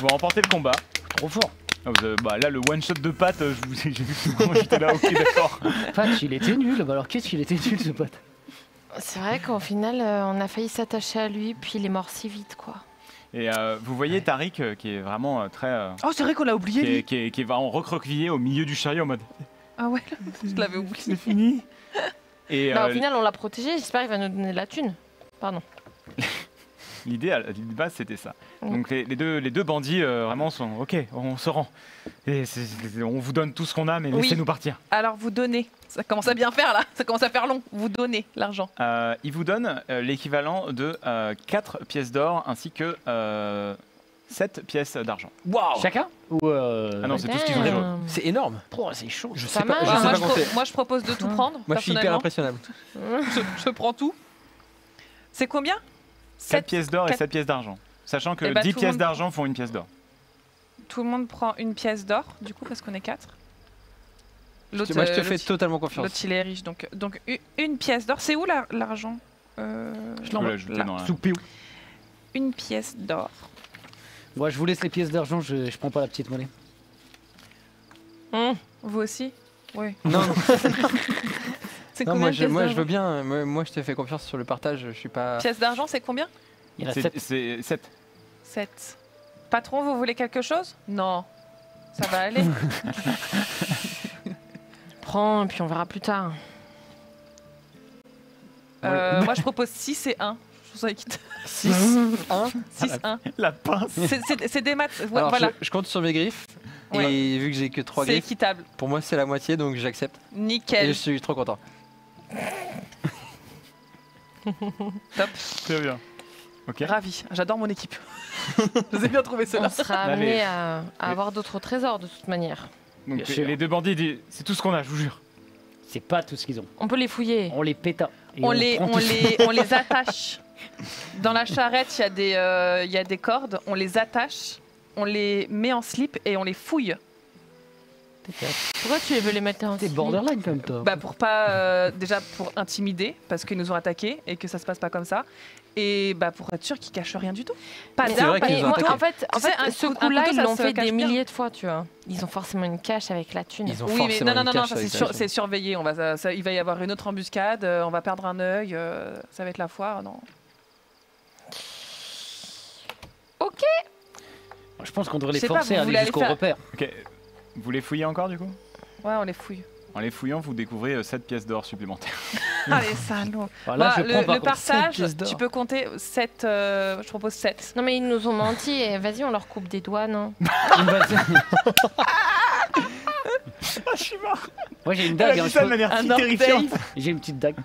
Vous remportez le combat. Trop fort. Ah, là, le one shot de Pat, j'ai vu comment j'étais là. Ok, d'accord. Patch, il était nul. Bah alors qu'est-ce qu'il était nul ce pote? C'est vrai qu'au final, on a failli s'attacher à lui, puis il est mort si vite, quoi. Et vous voyez Tariq qui est vraiment très. Oh, c'est vrai qu'on l'a oublié, lui. qui est vraiment recroquevillé au milieu du chariot en mode. Ah ouais, je l'avais oublié. C'est fini. Et Bah, au final, on l'a protégé, j'espère qu'il va nous donner de la thune. Pardon. l'idée de base c'était ça. Mm. Donc les deux bandits vraiment sont ok, on se rend. Et on vous donne tout ce qu'on a, mais Oui. laissez-nous partir. Alors, vous donnez. Ça commence à bien faire, là. Ça commence à faire long. Vous donnez l'argent. Ils vous donnent l'équivalent de 4 pièces d'or ainsi que 7 pièces d'argent. Waouh. Chacun? Ou Ah non, c'est tout ce qu'ils ont Damn. joué. C'est énorme. Oh, c'est chaud. Je Pas sais pas, mal, je hein. sais moi, pas je compter. moi, je propose de tout prendre. Moi, je suis hyper personnellement. impressionnable. Je prends tout. C'est combien? 7 pièces d'or et quatre- 7 pièces d'argent. Sachant que Eh bah, 10 tout le pièces monde- d'argent font une pièce d'or. Tout le monde prend une pièce d'or, du coup, parce qu'on est 4. Moi, je te fais totalement confiance. L'autre, il est riche. Donc une pièce d'or. C'est où l'argent? Je Je peux l'envoie. l'ajouter là. dans la- Sous Péo. Une pièce d'or. Moi, je vous laisse les pièces d'argent, je prends pas la petite monnaie. Vous aussi? Oui. Non, C'est non, combien moi, de pièces moi je d'argent? veux bien. Moi, je te fais confiance sur le partage. Je suis pas. Pièce d'argent, c'est combien? Il y en a 7. C'est 7. 7. Patron, vous voulez quelque chose? Non. Ça va aller. Prends, et puis on verra plus tard. Moi, je propose 6 et 1. Je trouve ça équitable. 6, 1. 6, 1. La pince. C'est des maths. Ouais, Alors, voilà. je compte sur mes griffes. Ouais. Et vu que j'ai que 3 C'est griffes, équitable. pour moi, c'est la moitié, donc j'accepte. Et Nickel. je suis trop content. Top. Très bien. Ok. Ravi. J'adore mon équipe. Je les ai bien trouvés On ceux-là. sera Allez. amené à avoir d'autres trésors de toute manière. Donc Bien sûr. les deux bandits disent c'est tout ce qu'on a, je vous jure. C'est pas tout ce qu'ils ont. On peut les fouiller. On les péta. Et On les prend tout. attache. Dans la charrette, il y a des cordes. On les attache. On les met en slip et on les fouille. Pourquoi tu veux les mettre en T'es slip borderline comme toi. Bah pour pas déjà pour intimider parce qu'ils nous ont attaqués et que ça se passe pas comme ça et bah pour être sûr qu'ils cachent rien du tout. Pas C'est d'armes, vrai pas qu'ils de nous ont moi, couteau. en fait, Tu sais, un ce couteau- un coup-là, couteau, ils ça l'ont se fait cache des bien. milliers de fois, tu vois. Ils ont forcément une cache avec la thune. Ils ont Oui, mais forcément non, une cache ça, avec c'est la c'est surveillé. Il va y avoir une autre embuscade. On va perdre un œil. Ça va être la foire. Non. Je pense qu'on devrait Je les sais pas, forcer vous à voulez aller aller jusqu'au faire- repère. Ok. Vous les fouillez encore du coup? Ouais, on les fouille. En les fouillant, vous découvrez 7 pièces d'or supplémentaires. Allez, salaud. Voilà, Bah, je prends le par contre partage, 7 pièces d'or. tu peux compter 7. Je propose 7. Non mais ils nous ont menti et vas-y on leur coupe des doigts, non? Je suis mort. Moi j'ai une Elle dague, a hein, dit ça de je manière un si orteil. terrifiante. j'ai une petite dague.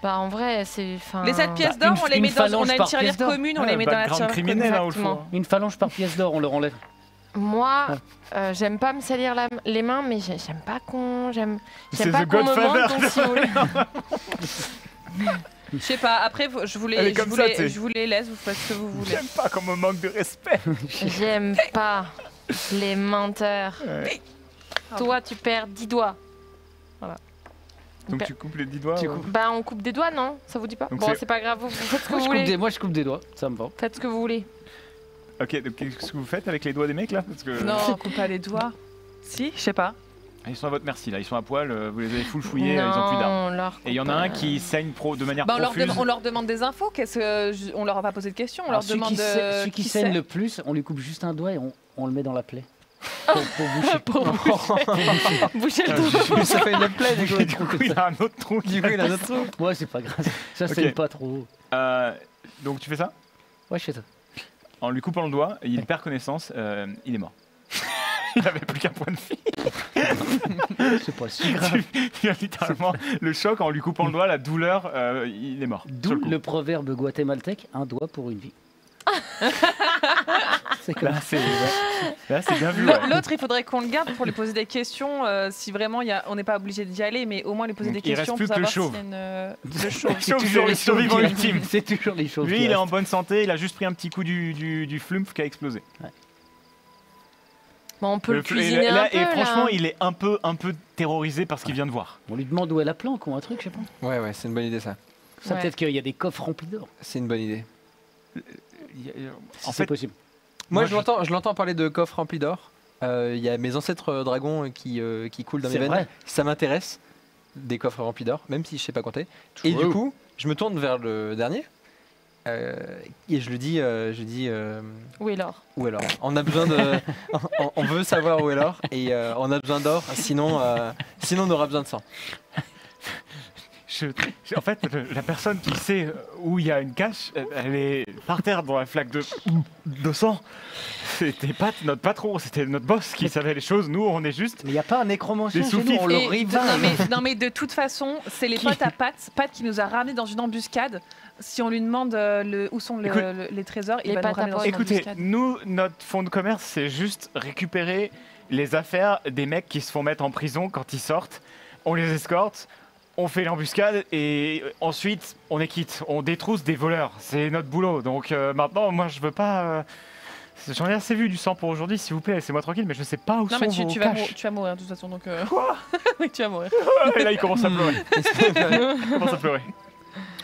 Bah en vrai c'est... Les 7 pièces Bah, d'or, une- on les une met dans. phalange On a une par tirelire pièce d'or. commune, on Ouais, les met dans la background tirelire criminel, commune. hein, au fond. Exactement. Une phalange par pièce d'or, on leur enlève. Moi, j'aime pas me salir les mains, mais j'aime pas qu'on... J'aime C'est pas The qu'on me Godfather. manque, donc si vous voulez... Je sais pas, après, je vous Elle est les, comme ça, tu sais. je vous les laisse, vous faites ce que vous voulez. J'aime pas qu'on me manque de respect. J'aime pas les menteurs. Ouais. Toi, tu perds 10 doigts. Donc tu coupes les 10 doigts. Tu ouais. coupes. Bah, on coupe des doigts, non? Ça vous dit pas? Donc Bon, c'est- c'est pas grave, vous faites ce que vous Moi je voulez. coupe des doigts, ça me va. Faites ce que vous voulez. Ok, donc qu'est-ce que vous faites avec les doigts des mecs là? Parce que Non, coupe pas les doigts. Si, je sais pas. ils sont à votre merci là, ils sont à poil, vous les avez full fouillés, ils ont plus d'armes. Non, leur Et il y en a coupe, un qui saigne de manière Bah, profuse. on leur demande des infos. On leur a pas posé de questions. On Alors, leur demande celui qui saigne sait. le plus, on lui coupe juste un doigt et on le met dans la plaie. Pour boucher. Boucher le Ah, trou. Ça fait une plaie du coup. Du coup, il a un autre trou. Du coup, il a notre trou. Ouais, c'est pas grave. Ça Ok. saigne pas trop. Donc tu fais ça? Ouais, je fais ça. En lui coupant le doigt, il perd connaissance, il est mort. Il avait plus qu'un point de vie. C'est pas si grave. Il a littéralement le choc en lui coupant le doigt, la douleur, il est mort. sur D'où le coup. le proverbe guatémaltèque, un doigt pour une vie. C'est comme Là, c'est bien vu. Ouais. L'autre, il faudrait qu'on le garde pour lui poser des questions. Si vraiment, on n'est pas obligé d'y aller, mais au moins lui poser Donc, des il questions reste pour plus que le savoir chauve. s'il y a le chauve. C'est toujours les survivants qui ultimes. restent. C'est toujours les choses. Lui, il est en bonne santé, il a juste pris un petit coup du flumph qui a explosé. Bon, on peut le Et cuisiner là, un peu, et franchement, là. il est un peu terrorisé par ce qu'il vient de voir. On lui demande où est la planque ou un truc, je sais pas. Ouais, c'est une bonne idée ça. Ça, Ouais. peut-être qu'il y a des coffres remplis d'or. C'est une bonne idée. En C'est fait, possible. Moi, Moi, je l'entends parler de coffres remplis d'or. Il y a mes ancêtres dragons qui coulent dans mes C'est veines. vrai. Ça m'intéresse, des coffres remplis d'or, même si je sais pas compter. Et du coup, je me tourne vers le dernier. Et je lui dis, Oui, Laure. où est l'or? On a besoin de, on veut savoir où est l'or et on a besoin d'or, sinon on aura besoin de sang. En fait, la personne qui sait où il y a une cache, elle est par terre dans la flaque de sang. C'était pas notre patron, c'était notre boss qui savait les choses. Nous, on est juste. Mais il n'y a pas un nécromancien Les chez nous, sous-fifres. on le Et riva. non, mais de toute façon, c'est les potes à Pat. Pat qui nous a ramenés dans une embuscade. Si on lui demande où sont Écoute, les trésors, il les va nous pâtes à ramener dans pois. une Écoutez, embuscade. nous, notre fonds de commerce, c'est juste récupérer les affaires des mecs qui se font mettre en prison quand ils sortent. On les escorte, on fait l'embuscade et ensuite on est quitte. On détrousse des voleurs. C'est notre boulot. Donc maintenant, moi, je veux pas. J'en ai assez vu du sang pour aujourd'hui, s'il vous plaît, laissez-moi tranquille, mais je sais pas où Non, sont mais vos tu vas caches. mourir de toute façon. Donc, Quoi? oui, tu vas mourir. Et là, il commence à pleurer. Il commence à pleurer.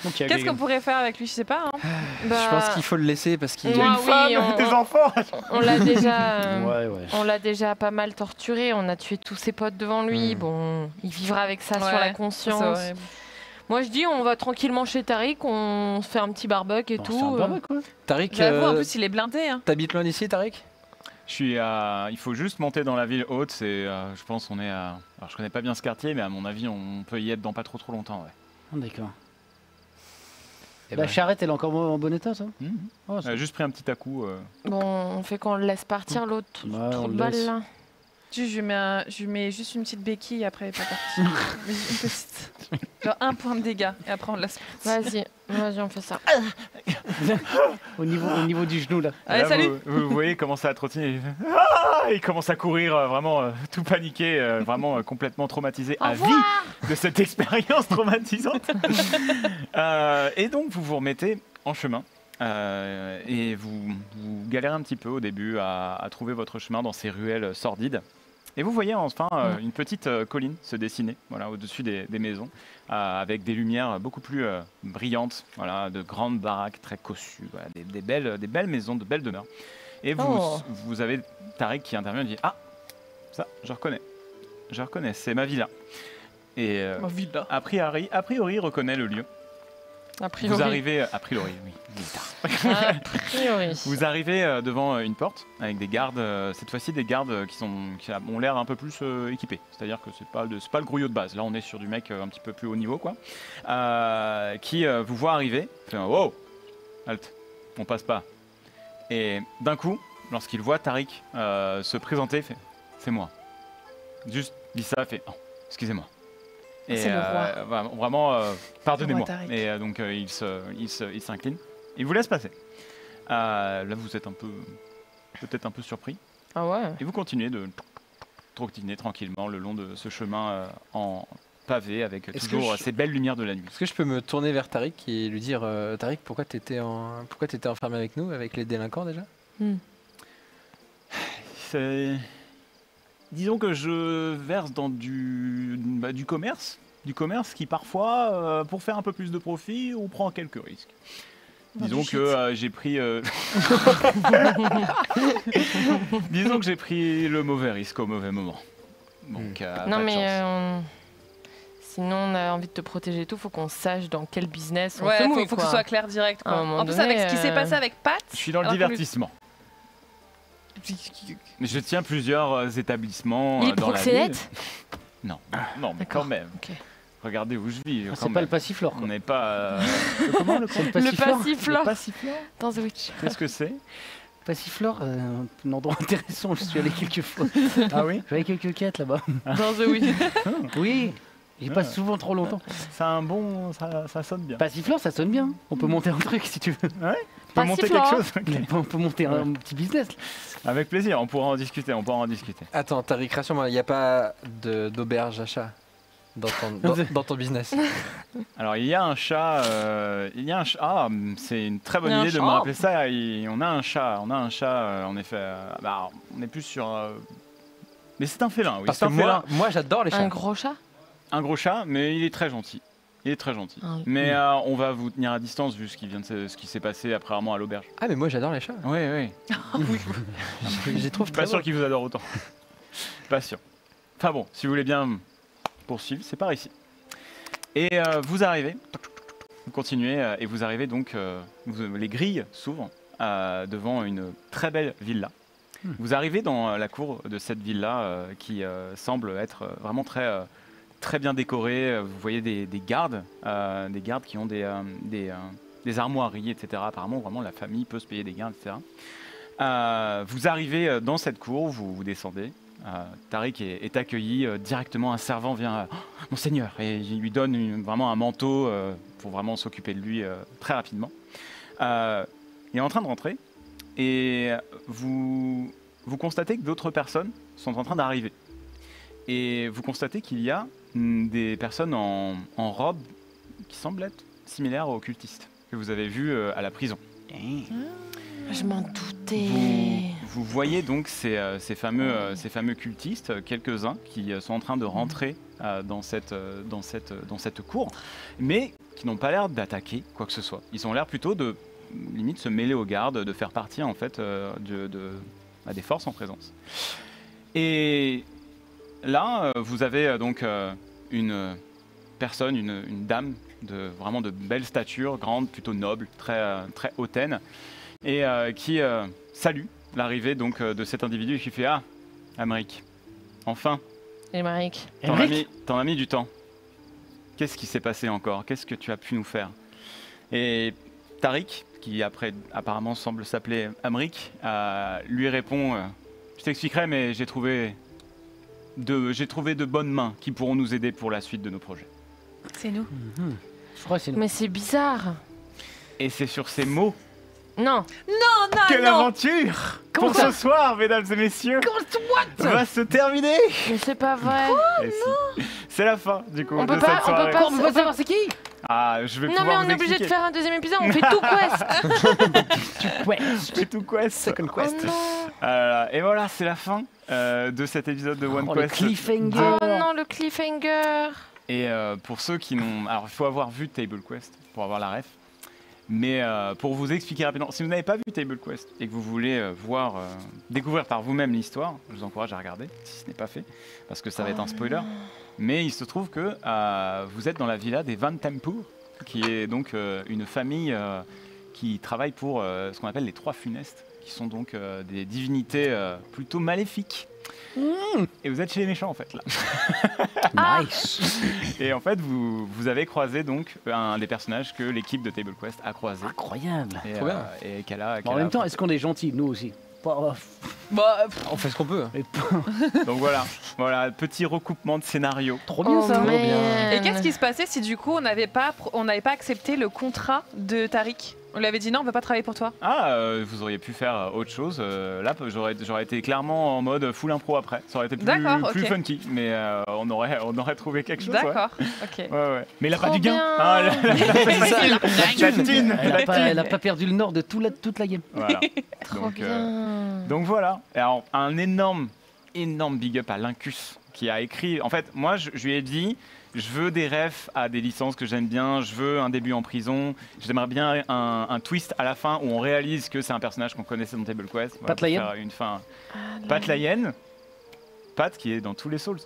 Donc, il y a Qu'est-ce quelqu'un- qu'on pourrait faire avec lui? Je sais pas. Hein. Je pense Bah, qu'il faut le laisser parce qu'il. Il y a Moi, une femme, oui, des enfants. on l'a déjà... Ouais. On l'a déjà pas mal torturé, on a tué tous ses potes devant lui. Mm. Bon, il vivra avec ça sur Ouais, la c'est conscience. horrible. Moi je dis, on va tranquillement chez Tariq, on se fait un petit barbecue et Non, tout. c'est un barbecue, quoi. Tariq, J'avoue, en plus, il est blindé. Hein. t'habites loin d'ici, Tariq? Je suis à. Il faut juste monter dans la ville haute. C'est. Je pense on est à. Alors je connais pas bien ce quartier, mais à mon avis on peut y être dans pas trop longtemps. Ouais. Ah, d'accord. Eh La ben, charrette, elle est encore en bon état, ça Mhm. Oh, c'est- Juste pris un petit à-coup. Bon, on fait qu'on le laisse partir l'autre Ouais, on trou de le balle laisse. là. Je lui mets juste une petite béquille après il est pas parti. Mais une petite. Genre 1 point de dégâts et après on le laisse partir. Vas-y, on fait ça. au niveau du genou, là. Allez, Là, salut. vous voyez, il commence à trottiner. Ah, il commence à courir, vraiment tout paniqué, vraiment complètement traumatisé Au à revoir. vie de cette expérience traumatisante. Et donc vous vous remettez en chemin. Et vous galérez un petit peu au début à trouver votre chemin dans ces ruelles sordides. Et vous voyez enfin une petite colline se dessiner voilà, au-dessus des maisons, avec des lumières beaucoup plus brillantes, voilà, de grandes baraques très cossues, voilà, des belles maisons, de belles demeures. Et vous avez Tariq qui intervient et dit « Ah, ça, je reconnais, c'est ma villa. » Et Ma villa. a priori, reconnaît le lieu. A priori. Vous arrivez, a priori, oui. A priori. Vous arrivez devant une porte avec des gardes, cette fois-ci des gardes qui ont l'air un peu plus équipés. C'est-à-dire que c'est pas le grouillot de base. Là, on est sur du mec un petit peu plus haut niveau, quoi. Qui vous voit arriver, fait un wow, halte, on passe pas. Et d'un coup, lorsqu'il voit Tariq se présenter, fait c'est moi. Juste dit ça, fait oh, excusez-moi. Et c'est le roi. vraiment, pardonnez-moi. Le roi Tariq. Et donc il s'incline. Il vous laisse passer. Là, vous êtes peut-être un peu surpris. Ah ouais. Et vous continuez de trottiner tranquillement le long de ce chemin en pavé avec Est-ce toujours que je- ces belles lumières de la nuit. Est-ce que je peux me tourner vers Tariq et lui dire Tariq, pourquoi t'étais enfermé avec nous, avec les délinquants déjà? Disons que je verse dans du commerce. Du commerce qui parfois, pour faire un peu plus de profit, on prend quelques risques. Disons que j'ai pris... Disons que j'ai pris le mauvais risque au mauvais moment. Donc, pas Non de mais chance. sinon on a envie de te protéger et tout, faut qu'on sache dans quel business on Ouais, se faut, mouille, faut que quoi. ce soit clair direct. À un Quoi. moment En plus, donné, avec ce qui s'est passé avec Pat. Je suis dans le alors qu'on lui- divertissement. Je tiens plusieurs établissements Il est dans la ville. proxénète. Non, non, mais D'accord. quand même. Ok. Regardez où je vis. Ah, quand c'est pas même. le passiflore. On n'est pas... Comment le C'est le Le passiflore. passiflore passiflore? dans The Witch. Qu'est-ce que c'est? Passiflore, un endroit intéressant. Je suis allé quelques fois. Ah oui? J'avais quelques quêtes là-bas. Dans The Witch. Oui, j'y passe souvent trop longtemps. C'est un bon... Ça sonne bien. Passiflore, ça sonne bien. On peut monter un truc si tu veux. On peut monter quelque Passiflore. chose? Ok. On peut monter un petit business. Avec plaisir, on pourra en discuter, Attends, Tariq, rassure-moi, il n'y a pas d'auberge à chat dans ton business. Alors il y a un chat, ah, c'est une très bonne Il y a un idée de me chat. rappeler ça. On a un chat, en effet. On est plus sur... Mais c'est un félin, oui. Parce c'est que un félin. moi j'adore les chats. Un gros chat. Un gros chat, mais il est très gentil. Ah, Mais on va vous tenir à distance vu ce qui s'est passé apparemment à l'auberge. Ah mais moi j'adore les chats. Oui, oui. Je les trouve Pas très sûr beaux. qu'il vous adore autant. Pas sûr. Enfin bon, si vous voulez bien poursuivre, c'est par ici. Et vous arrivez, vous continuez, et vous arrivez donc, les grilles s'ouvrent devant une très belle villa. Vous arrivez dans la cour de cette villa qui semble être vraiment très bien décorée. Vous voyez des gardes qui ont des armoiries, etc. Apparemment, vraiment, la famille peut se payer des gardes, etc. Vous arrivez dans cette cour, vous descendez. Tariq est accueilli directement. Un servant vient, Monseigneur, et il lui donne vraiment un manteau pour vraiment s'occuper de lui très rapidement. Il est en train de rentrer et vous constatez que d'autres personnes sont en train d'arriver. Et vous constatez qu'il y a des personnes en robe qui semblent être similaires aux cultistes que vous avez vus à la prison. Je m'en doutais. Vous voyez donc ces fameux cultistes, quelques-uns, qui sont en train de rentrer dans cette cour, mais qui n'ont pas l'air d'attaquer quoi que ce soit. Ils ont l'air plutôt de limite se mêler aux gardes, de faire partie en fait des forces en présence. Et là, vous avez donc une personne, une dame vraiment de belle stature, grande, plutôt noble, très hautaine, et qui salue l'arrivée donc de cet individu et qui fait ah, Amérique, enfin, Et Maric. t'en as mis du temps. Qu'est-ce qui s'est passé encore? Qu'est-ce que tu as pu nous faire? Et Tariq, qui après apparemment semble s'appeler Amérique, lui répond je t'expliquerai, mais j'ai trouvé de bonnes mains qui pourront nous aider pour la suite de nos projets. C'est nous. Je crois que c'est Mais c'est bizarre. Et c'est sur ces mots Non. que l'aventure Comment pour ça ce soir, mesdames et messieurs, va se terminer. Mais c'est pas vrai. Et si. C'est la fin du coup On de peut cette pas- on peut soirée. pas- On peut savoir c'est qui? Ah, je vais Non mais pouvoir on vous est obligé de expliquer. faire un deuxième épisode. On fait tout quest. Ouais. C'est tout quest. Second Oh non. Et voilà, c'est la fin de cet épisode de One Oh, le Quest. cliffhanger. Oh non, le cliffhanger. Et pour ceux qui n'ont... Alors, il faut avoir vu Table Quest pour avoir la ref. Mais pour vous expliquer rapidement, si vous n'avez pas vu Table Quest et que vous voulez découvrir par vous-même l'histoire, je vous encourage à regarder, si ce n'est pas fait, parce que ça va être un spoiler. Mais il se trouve que vous êtes dans la villa des Van Tempur, qui est donc une famille qui travaille pour ce qu'on appelle les trois funestes, qui sont donc des divinités plutôt maléfiques. Et vous êtes chez les méchants en fait là. Nice. Et en fait vous avez croisé donc un des personnages que l'équipe de Table Quest a croisé. Incroyable. Et, Trop bien. et qu'elle a. En même temps, est-ce qu'on est gentil, nous aussi? Pas- On fait ce qu'on peut. mais pas- Donc voilà, petit recoupement de scénario. Trop bien ça. man. Et qu'est-ce qui se passait si du coup on n'avait pas accepté le contrat de Tariq? On lui avait dit non, on ne veut pas travailler pour toi. Vous auriez pu faire autre chose. Là, j'aurais été clairement en mode full impro après. Ça aurait été plus D'accord, ok. funky, mais on aurait trouvé quelque chose. Ouais. D'accord, ok. Ouais. Mais il a pas Trop du gain. bien. La thune. Elle a pas perdu le nord de toute la game. Voilà. Trop Donc, bien. donc voilà. Et alors, un énorme big up à Lincus qui a écrit. En fait, moi, je lui ai dit. Je veux des refs à des licences que j'aime bien, je veux un début en prison, j'aimerais bien un twist à la fin où on réalise que c'est un personnage qu'on connaissait dans Table Quest. Pat pour Lyen. faire une fin. Ah, Pat Lyen, Pat qui est dans tous les Souls.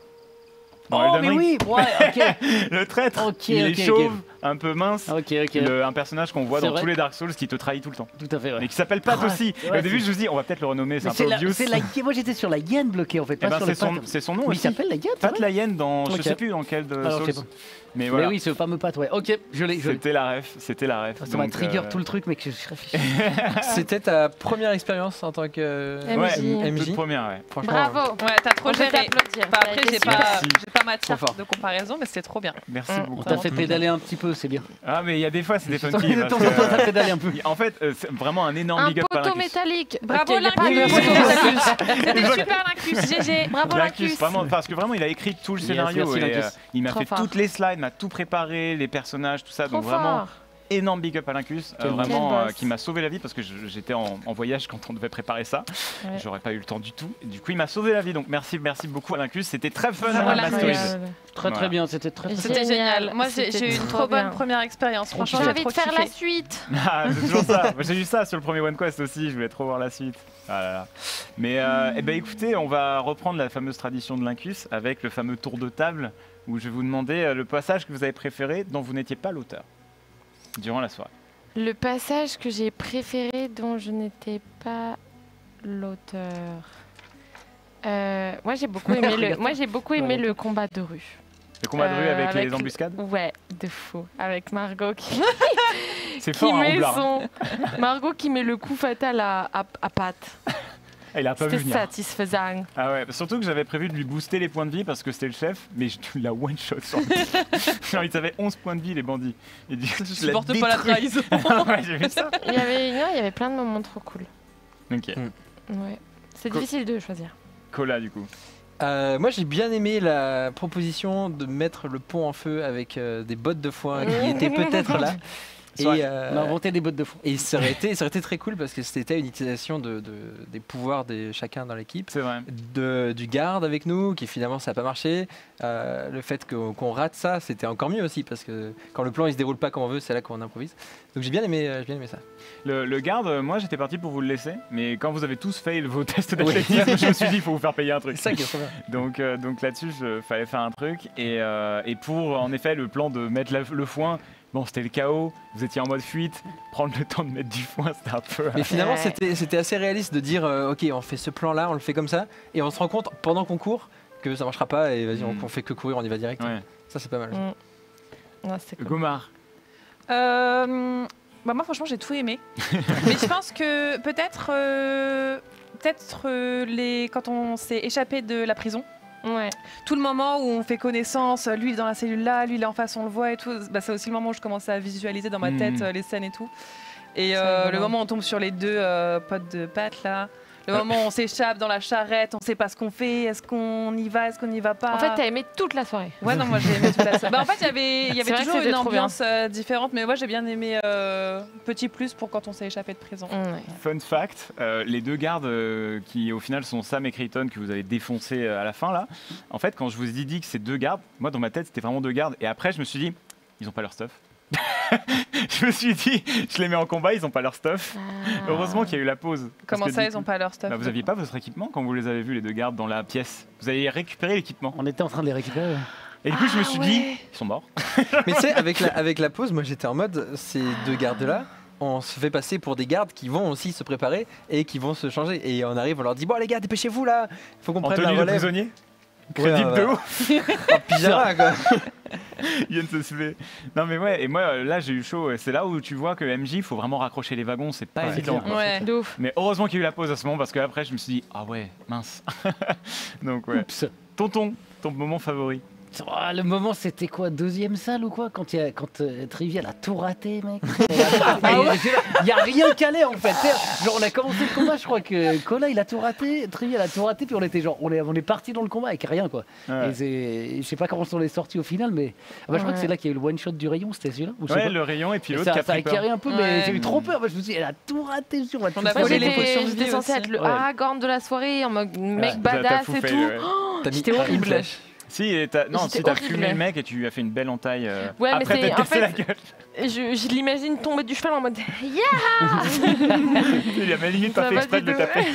Dans Oh, Elden mais Ring. oui, ouais, ok. Le traître, Ok, il est ok, chauve, un peu mince, Ok. un personnage qu'on voit C'est dans vrai. tous les Dark Souls qui te trahit tout le temps. Tout à fait, ouais. Mais qui s'appelle Pat Ah, aussi. ouais, Au début, c'est- je me dis, on va peut-être le renommer, c'est Mais un peu obvious. moi j'étais sur la Yen bloquée en fait, Eh pas ben, sur c'est le Pat. c'est son nom Mais il aussi. s'appelle la Yen. Pat Lyen dans, je Ok. sais plus dans quel de Alors, je sais Souls. pas. Mais Mais voilà. oui, ce fameux Pat, ouais. Ok, je l'ai. C'était la ref, Ça m'a Donc, trigger tout le truc, mais que je réfléchis. C'était ta première expérience en tant que MJ. toute première, ouais. Franchement, Bravo. Ouais, t'as trop On peut géré. t'applaudir. Enfin, après, T'as été j'ai super. pas matière Trop fort. de comparaison, mais c'était trop bien. Merci Mm. On beaucoup. t'a fait pédaler un petit peu, c'est bien. Ah, mais il y a des fois, c'est des De funky. temps en parce temps, que, t'as pédalé un peu. en fait, c'est vraiment un énorme Un big up à poteau Lincus. métallique. Bravo, Ok, y a pas Lincus. de poteau métallique. C'était super, Lincus. GG. Bravo, Lincus, Lincus. vraiment, parce que vraiment, il a écrit tout le Yes, scénario merci, et Lincus. il m'a Trop fait fort. toutes les slides, m'a tout préparé, les personnages, tout ça. Trop Donc vraiment, fort. énorme big up à Lincus, Quel vraiment boss. qui m'a sauvé la vie parce que j'étais en voyage quand on devait préparer ça. Ouais. J'aurais pas eu le temps du tout. Et du coup, il m'a sauvé la vie. Donc merci beaucoup à Lincus. C'était très fun Bravo, à Lincus. Masteries. Très Voilà. bien, c'était très C'était génial. Moi, j'ai C'était eu une trop trop bonne bien. première expérience. Franchement, J'ai j'ai envie trop de faire kiffé. la suite. Ah, c'est toujours ça. Moi, j'ai eu ça sur le premier OneQuest aussi. Je voulais trop voir la suite. Ah là là. Mais eh ben, écoutez, on va reprendre la fameuse tradition de Lincus avec le fameux tour de table où je vais vous demander le passage que vous avez préféré dont vous n'étiez pas l'auteur durant la soirée. Le passage que j'ai préféré dont je n'étais pas l'auteur. Moi j'ai beaucoup aimé le combat de rue. Le combat de rue avec avec les embuscades. Ouais, de fou. Avec Margot qui, C'est qui fort, hein, met Roublard. Margot qui met le coup fatal à Pat. Ah, il a pas vu C'était venir. satisfaisant. Ah ouais, surtout que j'avais prévu de lui booster les points de vie parce que c'était le chef, mais je la one shot sur le Genre, ils avaient 11 points de vie les bandits. Et du coup, Je je l'ai supporte pas la détruit. trahison. Ouais, j'ai vu ça. Il y avait plein de moments trop cool. Ok. Ouais. C'est Cool. difficile de choisir. Cola du coup. moi j'ai bien aimé la proposition de mettre le pont en feu avec des bottes de foin qui étaient peut-être là. C'est vrai. On a inventé des bottes de fond. Et ça aurait été très cool parce que c'était une utilisation des pouvoirs de chacun dans l'équipe. C'est vrai. Du garde avec nous, qui finalement ça n'a pas marché. Le fait qu'on rate ça, c'était encore mieux aussi parce que quand le plan il se déroule pas comme on veut, c'est là qu'on improvise. Donc j'ai bien aimé ça. Le garde, moi j'étais parti pour vous le laisser, mais quand vous avez tous fail vos tests d'athlétisme, je me suis dit il faut vous faire payer un truc. C'est ça qui est trop bien. Donc là-dessus, il fallait faire un truc. Et pour en effet le plan de mettre le foin, bon c'était le chaos, vous étiez en mode fuite, prendre le temps de mettre du foin, c'était un peu... Mais finalement, Ouais. c'était assez réaliste de dire ok, on fait ce plan-là, on le fait comme ça, et on se rend compte pendant qu'on court que ça marchera pas, et vas-y, on fait que courir, on y va direct. Ouais. Ça, c'est pas mal. Ouais, c'était cool. Gomard. Bah moi franchement j'ai tout aimé. Mais je pense que peut-être quand on s'est échappé de la prison, Ouais. tout le moment où on fait connaissance, lui il est dans la cellule là, lui il est en face, on le voit et tout, bah, c'est aussi le moment où je commençais à visualiser dans ma tête les scènes et tout. Et C'est le rigolo. moment où on tombe sur les deux potes de Pat là, le moment où on s'échappe dans la charrette, on sait pas ce qu'on fait, est-ce qu'on y va, est-ce qu'on n'y va pas. En fait, t'as aimé toute la soirée. Ouais, non, moi j'ai aimé toute la soirée. Bah, en fait, il y C'est avait vrai que toujours c'était une trop bien. ambiance différente, mais moi j'ai bien aimé petit plus pour quand on s'est échappé de prison. Ouais. Fun fact, les deux gardes qui au final sont Sam et Creighton que vous avez défoncé à la fin là, en fait quand je vous ai dit que c'est deux gardes, moi dans ma tête c'était vraiment deux gardes et après je me suis dit ils ont pas leur stuff. Je me suis dit je les mets en combat, ils ont pas leur stuff. Heureusement qu'il y a eu la pause. Parce Comment que ça, du ils coup, ont pas leur stuff? bah, vous aviez pas votre équipement quand vous les avez vus les deux gardes dans la pièce. Vous avez récupéré l'équipement. On était en train de les récupérer. Et du coup, je me suis dit, ils sont morts. Mais tu sais, avec la pause, moi j'étais en mode, ces deux gardes-là, on se fait passer pour des gardes qui vont aussi se préparer et qui vont se changer. Et on arrive, on leur dit, bon les gars, dépêchez-vous là, il faut qu'on En prenne la tenue de relève. prisonnier. Crédible de ouf. En pyjama quoi. Il vient de se lever. Non mais ouais, et moi là j'ai eu chaud. C'est là où tu vois que MJ, il faut vraiment raccrocher les wagons, c'est pas évident. quoi. Ouais. De ouf. Mais heureusement qu'il y a eu la pause à ce moment parce qu'après je me suis dit, ah ouais, mince. Donc ouais. Oups. Tonton, ton moment favori. Ah, le moment, c'était quoi? Deuxième salle ou quoi? Quand Trivial a tout raté, mec. Il y a rien calé en fait. Genre, on a commencé le combat, je crois que Cola il a tout raté, Trivial a tout raté, puis on était genre, on est parti dans le combat avec rien quoi. Ouais. Et je sais pas comment on est sorti au final, mais je crois que c'est là qu'il y a eu le one shot du rayon, c'était celui-là? Ou je sais Ouais, pas. le rayon et puis Et l'autre qui a ça a pris peur. carré un peu, mais Ouais. j'ai eu trop peur. Moi, je me suis dit, elle a tout raté sur On a Moi, volé les j'étais potions de j'étais vie censée aussi. être le Ouais. Aragorn de la soirée, en mode mec T'as badass et fouffé, tout. ouais. T'as mis C'était une horrible. flèche. Si, et t'as C'était fumé horrible. le mec et tu lui as fait une belle entaille. Ouais, mais après c'est- t'as en cassé fait- la gueule. Je l'imagine tomber du cheval en mode yeah. Il a même limite pas Ça fait va exprès de du le dos. taper.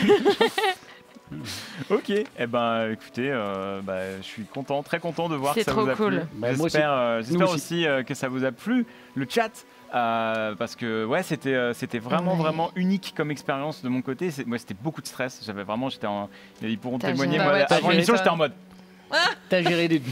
Ok, eh ben écoutez, je suis content, très content de voir que C'est ça trop vous a cool. plu. Bah, moi J'espère Nous aussi que ça vous a plu, le chat. Parce que ouais, c'était vraiment Ouais. vraiment unique comme expérience de mon côté. Moi, c'était beaucoup de stress. Ils pourront T'as témoigner. géré. Moi, Bah ouais, t'as avant géré l'émission, ça. j'étais en mode, T'as géré des.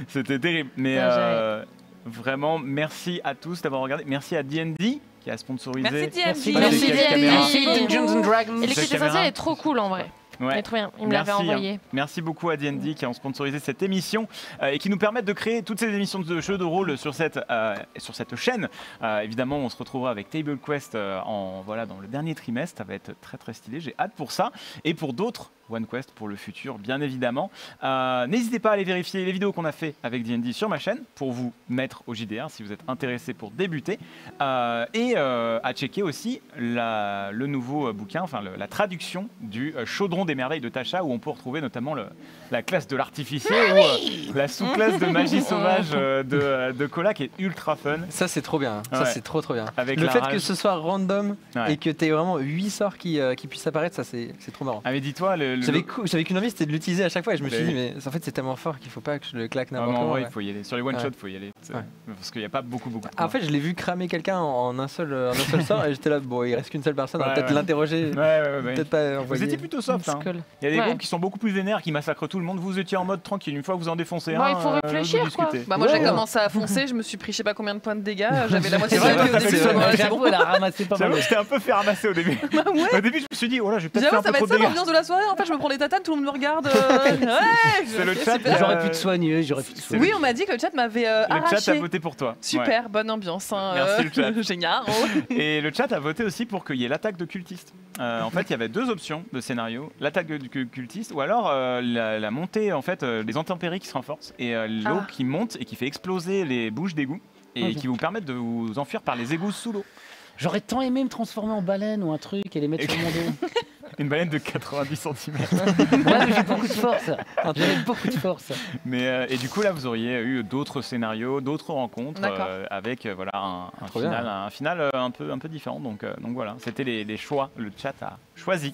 c'était terrible. Mais T'as géré. vraiment, merci à tous d'avoir regardé. Merci à D&D qui a sponsorisé. Merci DMG. Merci, Pas merci, les DMG. caméras. Merci Dungeons and Dragons. Et le Cette kit caméra. essentiel est trop cool en vrai. Il Ouais. est trop bien. Il me l'avait Merci, envoyé. Merci beaucoup à D&D qui ont sponsorisé cette émission et qui nous permettent de créer toutes ces émissions de jeux de rôle sur cette chaîne. Évidemment, on se retrouvera avec Table Quest dans le dernier trimestre. Ça va être très très stylé. J'ai hâte pour ça et pour d'autres OneQuest pour le futur, bien évidemment. N'hésitez pas à aller vérifier les vidéos qu'on a fait avec D&D sur ma chaîne pour vous mettre au JDR si vous êtes intéressé pour débuter et à checker aussi le nouveau bouquin, enfin la traduction du Chaudron des merveilles de Tasha où on peut retrouver notamment la classe de l'artificier ou la sous-classe de magie sauvage de Cola qui est ultra fun. Ça c'est trop bien, ça Ouais. c'est trop bien. Avec Le la fait rage. que ce soit random Ouais. et que t'aies vraiment 8 sorts qui puissent apparaître, ça c'est trop marrant. Ah mais dis-toi, J'avais qu'une envie, c'était de l'utiliser à chaque fois et je me suis Bah dit, oui. mais en fait c'est tellement fort qu'il faut pas que je le claque Ah, n'importe mais en comment. vrai, ouais. il faut y aller. Sur les one-shots, Ouais. il faut y aller. Ouais. Parce qu'il n'y a pas beaucoup de En fait, je l'ai vu cramer quelqu'un en un seul sort et j'étais là, bon, il reste qu'une seule personne, on va Ouais, peut-être ouais. l'interroger, ouais. peut-être pas Vous envoyer. étiez plutôt soft. Hein. Cool. Il y a des Ouais. groupes qui sont beaucoup plus vénères, qui massacrent tout le monde. Vous étiez en mode tranquille. Une fois que vous en défoncez Bon, un, il faut l'autre, réfléchir, vous quoi. discutez. Bah moi Ouais, j'ai ouais. commencé à foncer, je me suis pris je sais pas combien de points de dégâts, j'avais la moitié de C'est la vrai, vie t'as au fait début. ça, Ouais, c'est J'avoue, bon. elle a ramassé pas C'est mal. vrai que j'étais un peu fait ramasser au début. Au début, je me suis dit, oh là, je vais peut-être J'avoue, faire un ça peu trop va être de ça dégâts. l'ambiance de la soirée, en fait je me prends les tatanes, tout le monde me regarde. C'est le ok, chat super. qui J'aurais pu te soigner, j'aurais pu te C'est soigner. Oui, on m'a dit que le chat m'avait Le chat a arraché. voté pour toi. Super, bonne ambiance. Hein, Merci, le chat. Génial. Ouais. Et le chat a voté aussi pour qu'il y ait l'attaque de cultistes. En fait, il y avait deux options de scénario l'attaque de cultistes ou alors la montée, en fait, les intempéries qui se renforcent et l'eau qui monte et qui fait exploser les bouches d'égout et Ok. qui vous permettent de vous enfuir par les égouts sous l'eau. J'aurais tant aimé me transformer en baleine ou un truc et les mettre sur mon dos. Une baleine de 90 cm. Ouais, mais j'ai beaucoup de force. J'avais beaucoup de force. Mais et du coup là vous auriez eu d'autres scénarios, d'autres rencontres D'accord. avec voilà un Trop final, bien. un final un peu différent. Donc voilà, c'était les choix, le chat a choisi.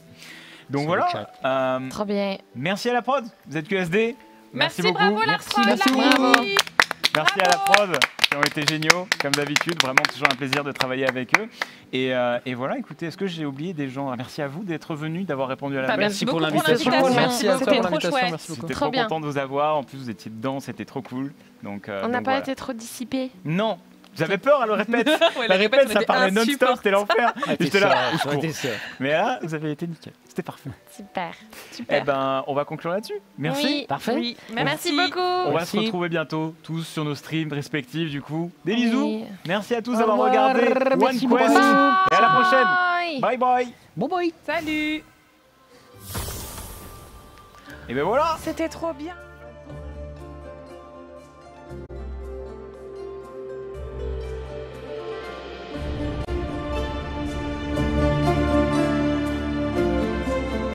Donc C'est voilà. le chat. Trop bien. Merci à la prod. Vous êtes QSD. Merci, beaucoup. bravo la Merci, prod, merci, la bravo. famille. Merci à la prod qui ont été géniaux comme d'habitude. Vraiment toujours un plaisir de travailler avec eux. Et voilà, écoutez, est-ce que j'ai oublié des gens? Merci à vous d'être venus, d'avoir répondu à la Bah, mail. merci pour beaucoup pour l'invitation. l'invitation. Merci à toi C'était pour trop l'invitation, chouette. merci beaucoup. J'étais Trop trop bien. content de vous avoir. En plus, vous étiez dedans, c'était trop cool. Donc, On n'a donc pas voilà. été trop dissipés. Non, j'avais peur, elle le répète. Ouais, La répète, ça était parlait non-stop, c'était l'enfer. J'étais là, au secours. J'étais sûr. Mais là, vous avez été nickel. C'était parfait. Super. Eh ben, on va conclure là-dessus. Merci. Oui. Parfait. Oui, Merci beaucoup. On va Merci. se retrouver bientôt, tous sur nos streams respectifs, du coup. Des Oui. bisous. Merci à tous Au d'avoir revoir. regardé Merci OneQuest. beaucoup. Et à la prochaine. Bye. Bye bye. Bon boy. Salut. Et ben voilà. C'était trop bien.